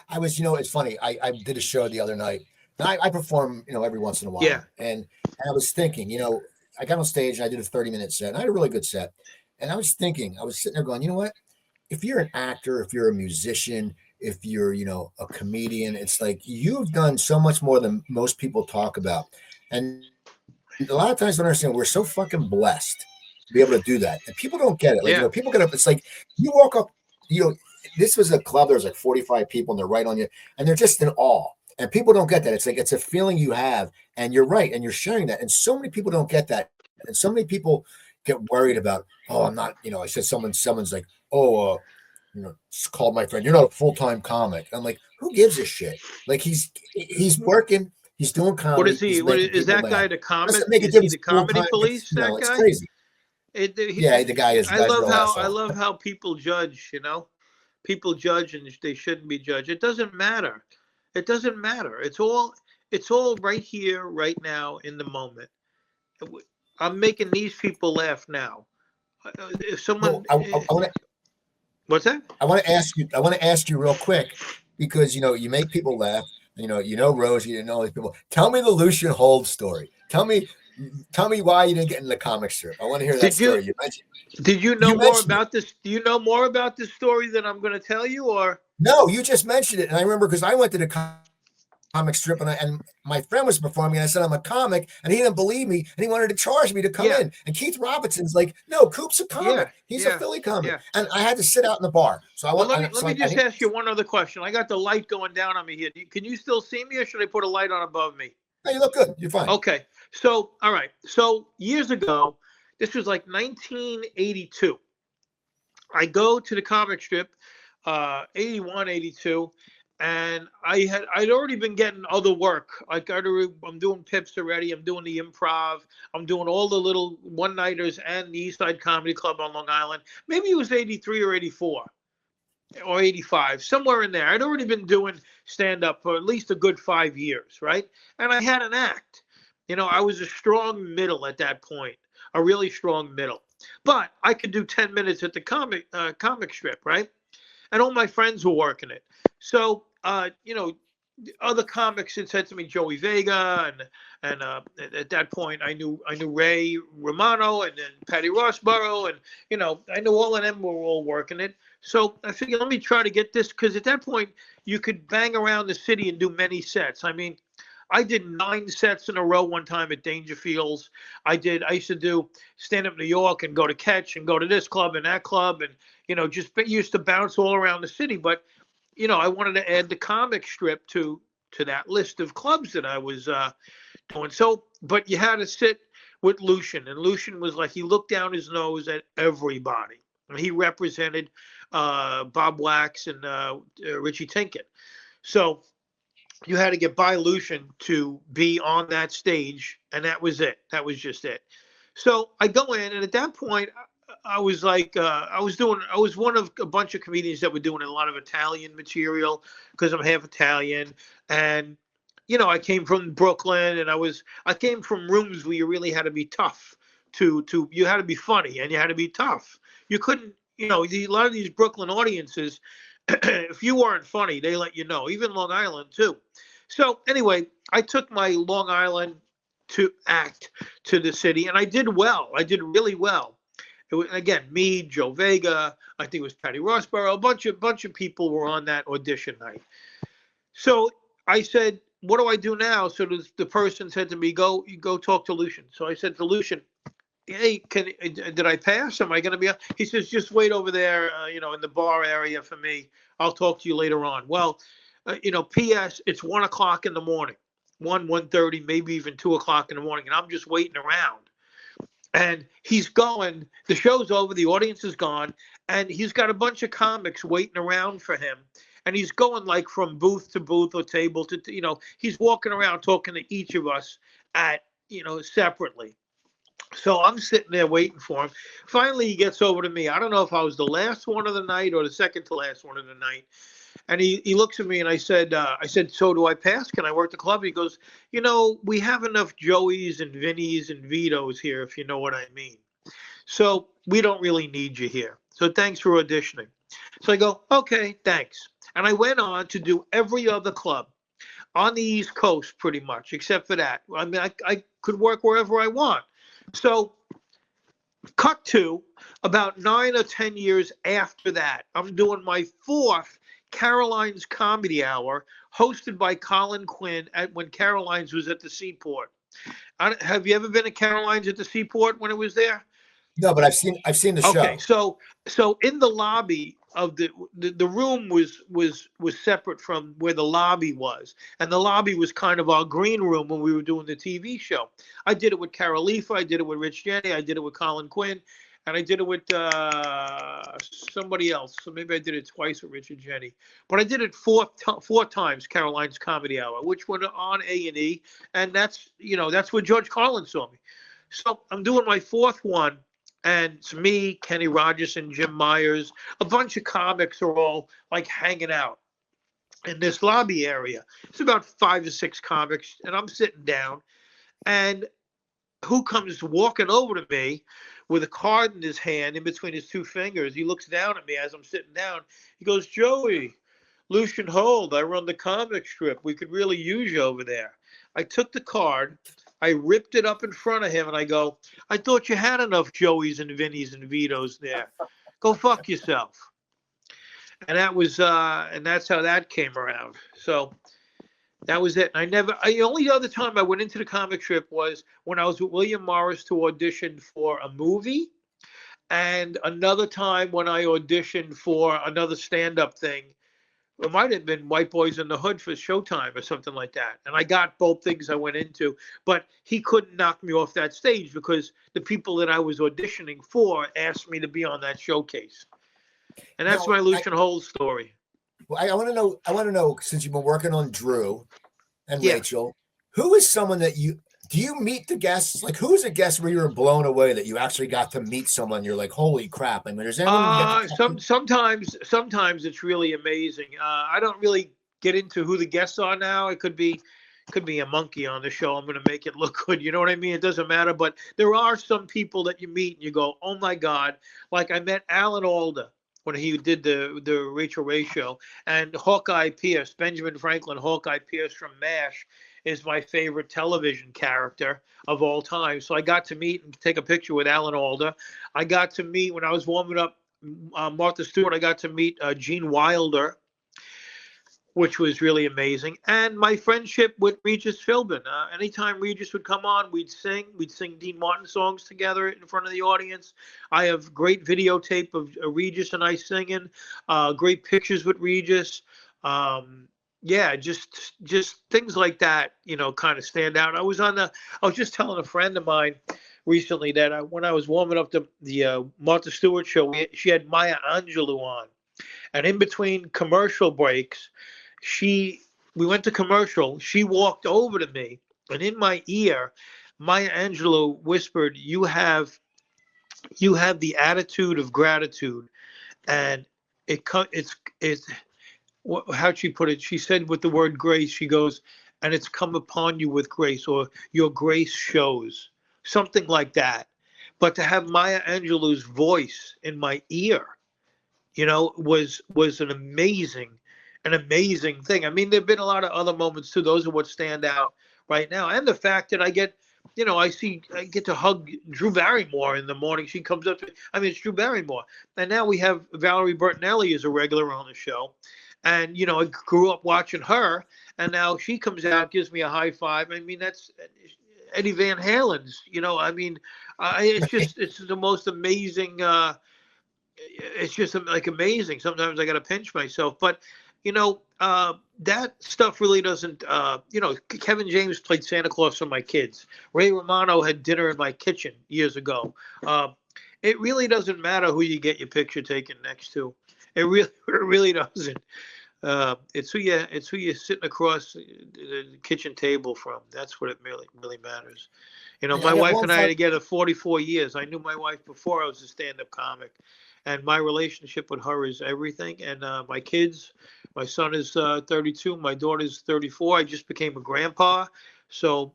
I was, it's funny. I did a show the other night. And I perform, every once in a while. Yeah. And I was thinking, I got on stage and I did a 30-minute set. And I had a really good set. And I was thinking, I was sitting there going, you know what? If you're an actor, if you're a musician, if you're, a comedian, it's like you've done so much more than most people talk about. And a lot of times I don't understand, we're so fucking blessed to be able to do that. And people don't get it. Like, people get up, it's like you walk up, this was a club, there's like 45 people and they're right on you and they're just in awe. And people don't get that. It's like, it's a feeling you have and you're right. And you're sharing that. And so many people don't get that. And so many people get worried about, oh, I'm not, I said someone's like, oh, called my friend, you're not a full-time comic. I'm like, who gives a shit? Like he's working, he's doing comedy. What is he? Is that guy the comic? Is he the comedy police? That it's guy? Crazy. The guy is. I love how people judge. People judge and they shouldn't be judged. It doesn't matter. It doesn't matter. It's all right here, right now, in the moment. I'm making these people laugh now. If someone, what's that? I want to ask you real quick because you make people laugh. Rosie, you know these people. Tell me the Lucian Hold story. Tell me why you didn't get in the comic strip. I want to hear that story. Did you know more about this? Do you know more about this story than I'm going to tell you, or no? You just mentioned it, and I remember because I went to the comic strip, and my friend was performing, and I said I'm a comic, and he didn't believe me, and he wanted to charge me to come in. And Keith Robinson's like, "No, Coop's a comic. He's a Philly comic," and I had to sit out in the bar. So let me just ask you one other question. I got the light going down on me here. Can you still see me, or should I put a light on above me? No, you look good. You're fine. Okay. So, all right. So years ago, this was like 1982. I go to the comic strip, 81, 82, and I'd already been getting other work. I'm doing pips already. I'm doing the improv. I'm doing all the little one-nighters and the East Side Comedy Club on Long Island. Maybe it was 83 or 84 or 85, somewhere in there. I'd already been doing stand-up for at least a good 5 years, right? And I had an act. I was a strong middle at that point, a really strong middle. But I could do 10 minutes at the comic strip, right? And all my friends were working it. So, other comics had said to me, Joey Vega, and at that point I knew Ray Romano and then Patty Rossborough, and I knew all of them were all working it. So I figured, let me try to get this, because at that point you could bang around the city and do many sets. I mean, I did 9 sets in a row one time at Dangerfields. I used to do stand up New York and go to Catch and go to this club and that club, and just used to bounce all around the city. But I wanted to add the comic strip to that list of clubs that I was doing. So, but you had to sit with Lucian, and Lucian was like, he looked down his nose at everybody. And he represented Bob Wax and Richie Tinkett. So you had to get by Lucian to be on that stage, and that was it. That was just it. So I go in, and at that point, I was like, I was one of a bunch of comedians that were doing a lot of Italian material because I'm half Italian. And, I came from Brooklyn, and I came from rooms where you really had to be tough you had to be funny and you had to be tough. You couldn't, a lot of these Brooklyn audiences, if you weren't funny, they let you know, even Long Island too. So anyway, I took my Long Island to act to the city, and I did well. I did really well. It was, again, me, Joe Vega, I think it was Patty Rossborough, a bunch of people were on that audition night. So I said, what do I do now? So the person said to me, go talk to Lucian. So I said to Lucian, hey, did I pass? Am I going to be? He says, just wait over there, in the bar area for me. I'll talk to you later on. Well, P.S. It's 1 o'clock in the morning, 1:30, maybe even 2 o'clock in the morning, and I'm just waiting around. And he's going. The show's over. The audience is gone, and he's got a bunch of comics waiting around for him. And he's going like from booth to booth or table to, he's walking around talking to each of us separately. So I'm sitting there waiting for him. Finally, he gets over to me. I don't know if I was the last one of the night or the second to last one of the night. And he looks at me and I said, so do I pass? Can I work the club? He goes, we have enough Joeys and Vinnies and Vitos here, if you know what I mean. So we don't really need you here. So thanks for auditioning. So I go, okay, thanks. And I went on to do every other club on the East Coast pretty much, except for that. I mean, I could work wherever I want. So cut to about 9 or 10 years after that, I'm doing my fourth Caroline's Comedy Hour, hosted by Colin Quinn when Caroline's was at the Seaport. Have you ever been at Caroline's at the Seaport when it was there? No, but I've seen the show. Okay, so in the lobby of the room was separate from where the lobby was, and the lobby was kind of our green room when we were doing the TV show. I did it with Carolifa, I did it with Rich Jenny, I did it with Colin Quinn, and I did it with somebody else. So maybe I did it twice with Rich and Jenny, but I did it four times. Caroline's Comedy Hour, which went on A&E, and that's where George Carlin saw me. So I'm doing my fourth one. And it's me, Kenny Rogers, and Jim Myers. A bunch of comics are all like hanging out in this lobby area. It's about 5 or 6 comics, and I'm sitting down. And who comes walking over to me with a card in his hand, in between his 2 fingers? He looks down at me as I'm sitting down. He goes, Joey, Lucian Hold, I run the comic strip. We could really use you over there. I took the card. I ripped it up in front of him and I go, I thought you had enough Joeys and Vinnies and Vitos there. Go fuck yourself. And that was, and that's how that came around. So that was it. And the only other time I went into the comic strip was when I was with William Morris to audition for a movie. And another time when I auditioned for another stand-up thing. It might have been White Boys in the Hood for Showtime or something like that. And I got both things I went into, but he couldn't knock me off that stage because the people that I was auditioning for asked me to be on that showcase. And that's my Lucian Hold story. Well, I want to know, since you've been working on Drew and Rachel, who is someone that do you meet the guests? Like, who is a guest where you were blown away that you actually got to meet someone? You're like, holy crap. I mean, there's anyone sometimes it's really amazing. I don't really get into who the guests are now. It could be a monkey on the show. I'm going to make it look good. You know what I mean? It doesn't matter. But there are some people that you meet and you go, oh my God. Like I met Alan Alda when he did the Rachel Ray show, and Hawkeye Pierce, Benjamin Franklin Hawkeye Pierce from MASH, is my favorite television character of all time. So I got to meet and take a picture with Alan Alda. I got to meet, when I was warming up Martha Stewart, I got to meet Gene Wilder, which was really amazing. And my friendship with Regis Philbin. Anytime Regis would come on, we'd sing Dean Martin songs together in front of the audience. I have great videotape of Regis and I singing, great pictures with Regis. Yeah, just things like that, kind of stand out. I was just telling a friend of mine recently that when I was warming up the Martha Stewart show, she had Maya Angelou on, and in between commercial breaks, we went to commercial. She walked over to me, and in my ear, Maya Angelou whispered, "You have the attitude of gratitude," and it's. How'd she put it? She said with the word grace, she goes, and it's come upon you with grace, or your grace shows, something like that. But to have Maya Angelou's voice in my ear, was an amazing thing. I mean, there've been a lot of other moments too. Those are what stand out right now. And the fact that I get to hug Drew Barrymore in the morning. She comes up to me. I mean, it's Drew Barrymore. And now we have Valerie Bertinelli as a regular on the show. And, you know, I grew up watching her, and now she comes out, gives me a high five. I mean, that's Eddie Van Halen's, you know, I mean, it's the most amazing, it's just like amazing. Sometimes I got to pinch myself, but you know, that stuff really doesn't. You know, Kevin James played Santa Claus for my kids. Ray Romano had dinner in my kitchen years ago. It really doesn't matter who you get your picture taken next to. It really doesn't. It's who you're sitting across the kitchen table from. That's what it really matters. You know, And I my got wife one and I are fun. together 44 years. I knew my wife before I was a stand-up comic, and my relationship with her is everything. And my kids, my son is 32, my daughter's 34. I just became a grandpa, so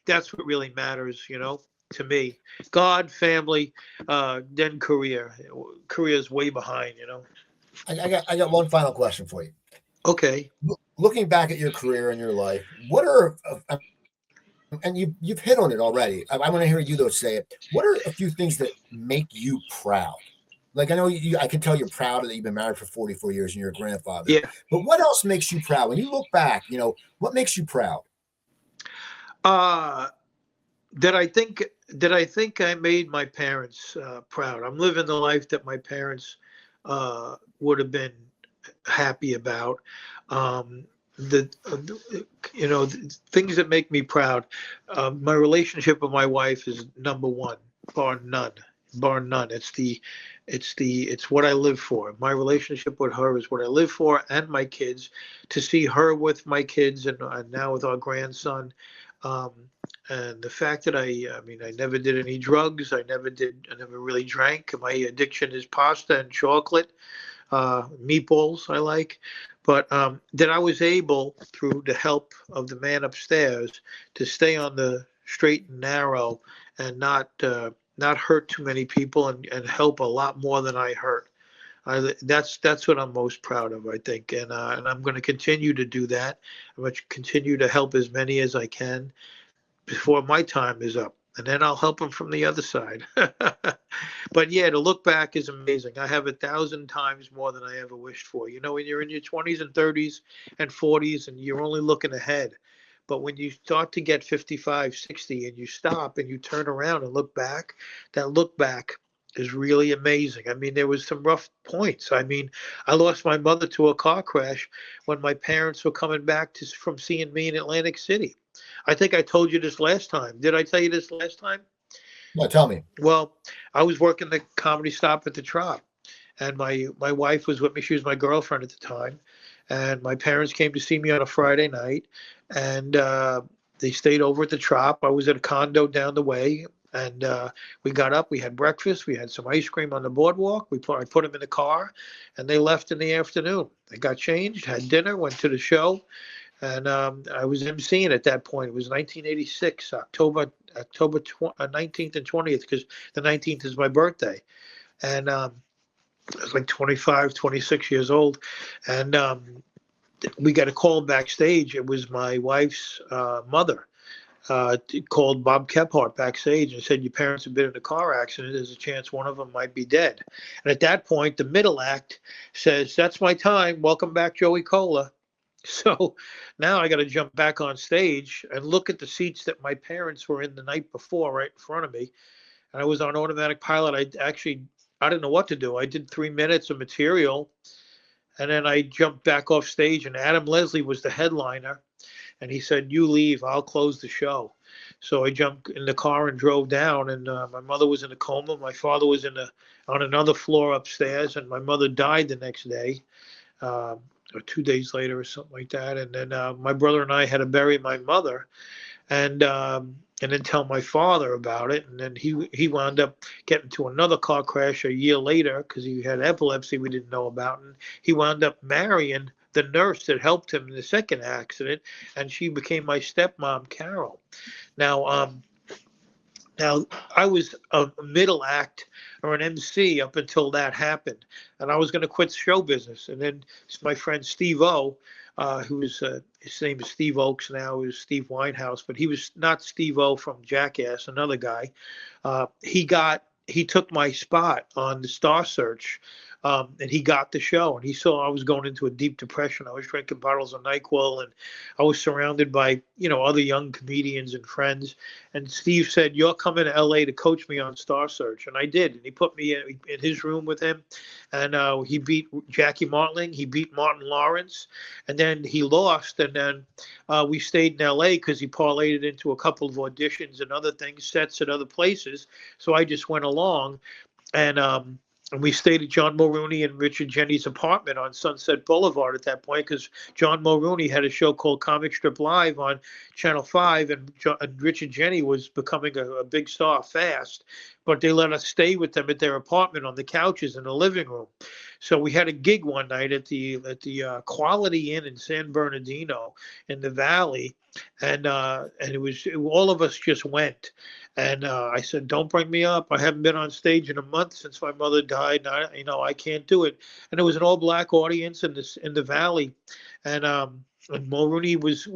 that's what really matters, you know, to me. God, family, then career. Career is way behind, you know. I got one final question for you. Okay. Looking back at your career and your life, what are and you've hit on it already. I want to hear you though say it. What are a few things that make you proud? Like I know I can tell you're proud that you've been married for 44 years and you're a grandfather. Yeah. But what else makes you proud when you look back? You know, what makes you proud? Uh, that I think I made my parents proud. I'm living the life that my parents would have been happy about. Um, you know, the things that make me proud. My relationship with my wife is number one, bar none, bar none. It's what I live for. My relationship with her is what I live for, and my kids. To see her with my kids, and now with our grandson. Um, and the fact that I mean, I never did any drugs. I never really drank. My addiction is pasta and chocolate, meatballs I like, but that I was able, through the help of the man upstairs, to stay on the straight and narrow and not hurt too many people, and help a lot more than I hurt. That's what I'm most proud of, I think, and I'm going to continue to do that. I'm going to continue to help as many as I can before my time is up, and then I'll help them from the other side. But yeah, to look back is amazing. I have 1,000 times more than I ever wished for. You know, when you're in your 20s and 30s and 40s and you're only looking ahead. But when you start to get 55, 60 and you stop and you turn around and look back, that look back is really amazing. I mean, there was some rough points. I mean, I lost my mother to a car crash when my parents were coming back from seeing me in Atlantic City. I think I told you this last time. Did I tell you this last time? Well, tell me. Well, I was working the comedy stop at the Trop, and my wife was with me. She was my girlfriend at the time, and my parents came to see me on a Friday night, and they stayed over at the Trop. I was at a condo down the way, and we got up. We had breakfast. We had some ice cream on the boardwalk. I put them in the car, and they left in the afternoon. They got changed, had dinner, went to the show. And I was emceeing at that point. It was 1986, October 19th and 20th, because the 19th is my birthday. And I was like 25, 26 years old. And we got a call backstage. It was my wife's mother. Called Bob Kephart backstage and said, your parents have been in a car accident. There's a chance one of them might be dead. And at that point, the middle act says, that's my time. Welcome back, Joey Cola. So now I got to jump back on stage and look at the seats that my parents were in the night before right in front of me. And I was on automatic pilot. I didn't know what to do. I did 3 minutes of material, and then I jumped back off stage, and Adam Leslie was the headliner. And he said, you leave, I'll close the show. So I jumped in the car and drove down, and my mother was in a coma. My father was on another floor upstairs, and my mother died the next day. Or 2 days later or something like that. And then my brother and I had to bury my mother, and then tell my father about it. And then he wound up getting to another car crash a year later because he had epilepsy we didn't know about. And he wound up marrying the nurse that helped him in the second accident, and she became my stepmom, Carol. Now, I was a middle act or an MC up until that happened, and I was going to quit show business. And then my friend Steve O, who's his name is Steve Oakes now, is Steve Winehouse, but he was not Steve O from Jackass, another guy. He took my spot on the Star Search and he got the show, and he saw I was going into a deep depression. I was drinking bottles of NyQuil, and I was surrounded by, other young comedians and friends. And Steve said, "You're coming to LA to coach me on Star Search." And I did. And he put me in his room with him, and he beat Jackie Martling. He beat Martin Lawrence, and then he lost. And then we stayed in LA because he parlayed it into a couple of auditions and other things, sets at other places. So I just went along, and we stayed at John Mulrooney and Richard Jenny's apartment on Sunset Boulevard at that point, because John Mulrooney had a show called Comic Strip Live on Channel 5, and Richard Jenny was becoming a big star fast. But they let us stay with them at their apartment on the couches in the living room. So we had a gig one night at the Quality Inn in San Bernardino in the Valley, and it was all of us just went. And I said, "Don't bring me up. I haven't been on stage in a month since my mother died. And I can't do it." And it was an all-black audience in the Valley, and Mulrooney was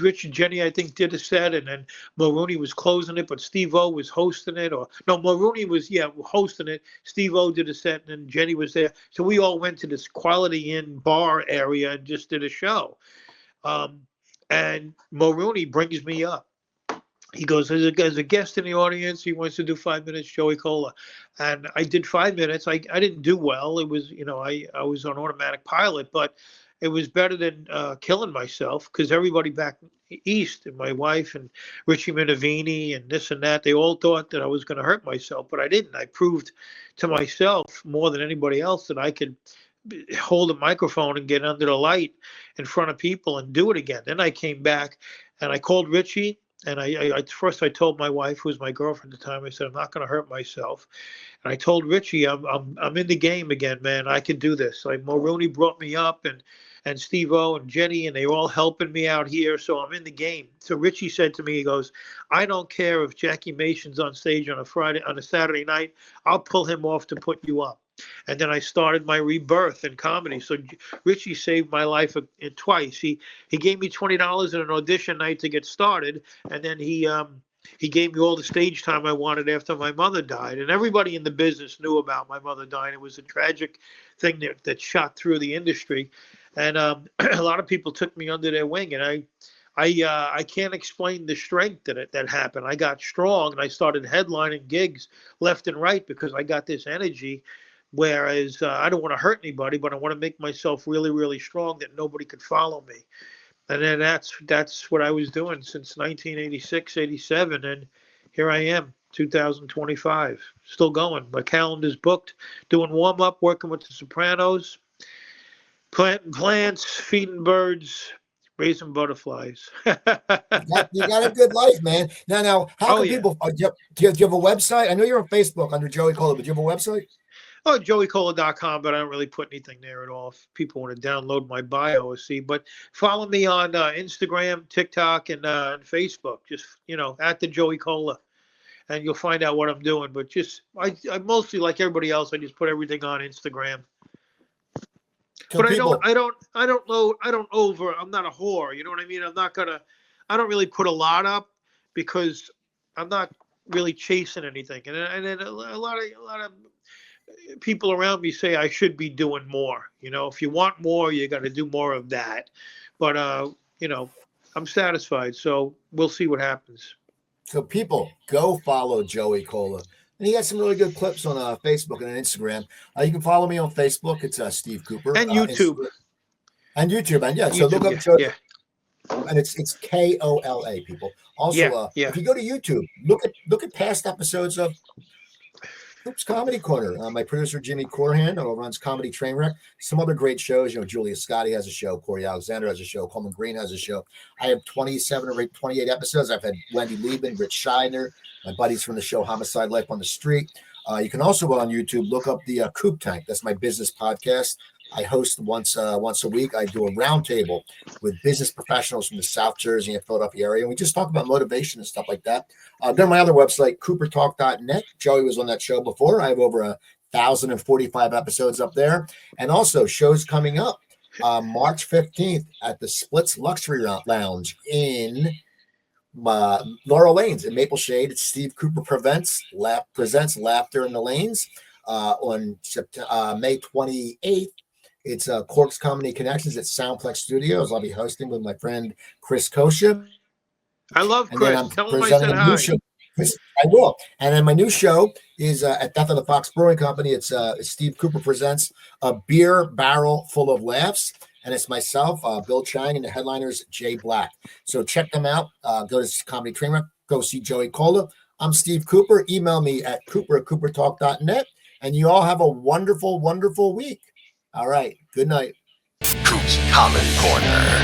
Rich and Jenny, I think, did a set, and then Mulrooney was closing it, but Steve-O was hosting it, or no, Mulrooney was hosting it. Steve-O did a set, and then Jenny was there. So we all went to this Quality Inn bar area and just did a show. And Mulrooney brings me up. He goes, "There's a guest in the audience. He wants to do 5 minutes, Joey Kola." And I did 5 minutes. I didn't do well. It was, I was on automatic pilot, but it was better than killing myself, because everybody back east, and my wife and Richie Minervini and this and that, they all thought that I was going to hurt myself, but I didn't. I proved to myself more than anybody else that I could hold a microphone and get under the light in front of people and do it again. Then I came back and I called Richie. And I first told my wife, who was my girlfriend at the time, I said, "I'm not going to hurt myself." And I told Richie, I'm in the game again, man. I can do this. Like, Mulrooney brought me up, and Steve-O and Jenny, and they were all helping me out here. So I'm in the game. So Richie said to me, he goes, "I don't care if Jackie Mason's on stage on a Saturday night. I'll pull him off to put you up." And then I started my rebirth in comedy. So Richie saved my life twice. He gave me $20 in an audition night to get started, and then he gave me all the stage time I wanted after my mother died. And everybody in the business knew about my mother dying. It was a tragic thing that shot through the industry, and a lot of people took me under their wing. And I can't explain the strength that happened. I got strong, and I started headlining gigs left and right because I got this energy. Whereas I don't want to hurt anybody, but I want to make myself really, really strong that nobody could follow me. And then that's what I was doing since 1986, 87. And here I am, 2025, still going. My calendar's booked, doing warm-up, working with the Sopranos, planting plants, feeding birds, raising butterflies. You got a good life, man. Now, how can people, do you have a website? I know you're on Facebook under Joey Kola, but do you have a website? Oh, joeykola.com, but I don't really put anything there at all. If people want to download my bio or see, but follow me on Instagram, TikTok, and Facebook. Just, at the Joey Kola, and you'll find out what I'm doing. But just, I mostly, like everybody else, I just put everything on Instagram. But I don't know. I'm not a whore. You know what I mean? I don't really put a lot up because I'm not really chasing anything. And then a lot of people around me say I should be doing more. If you want more, you got to do more of that. But, I'm satisfied. So we'll see what happens. So people, go follow Joey Kola. And he has some really good clips on Facebook and Instagram. You can follow me on Facebook. It's Steve Cooper. And YouTube. And YouTube. And so look up Joey. And it's Kola, people. Also, if you go to YouTube, look at past episodes of Coop's Comedy Corner. My producer, Jimmy Corhan, who runs Comedy Trainwreck. Some other great shows. Julia Scotti has a show. Corey Alexander has a show. Coleman Green has a show. I have 27 or 28 episodes. I've had Wendy Lieben, Rich Scheidner, my buddies from the show Homicide Life on the Street. You can also go on YouTube, look up the Coop Tank. That's my business podcast. I host once a week. I do a roundtable with business professionals from the South Jersey and Philadelphia area. And we just talk about motivation and stuff like that. Then my other website, coopertalk.net. Joey was on that show before. I have over 1,045 episodes up there. And also shows coming up March 15th at the Splits Luxury Lounge in Laurel Lanes in Maple Shade. It's Steve Cooper presents Laughter in the Lanes. on May 28th. It's Cork's Comedy Connections at Soundplex Studios. I'll be hosting with my friend Chris Kosha. I love Chris. And then I'm Tell him I presenting said a new hi. show. Chris, I will. And then my new show is at Death of the Fox Brewing Company. It's Steve Cooper presents A Beer Barrel Full of Laughs. And it's myself, Bill Chang, and the headliners, Jay Black. So check them out. Go to Comedy Trainwreck. Go see Joey Kola. I'm Steve Cooper. Email me at cooper@coopertalk.net. And you all have a wonderful, wonderful week. All right. Good night. Coop's Comedy Corner.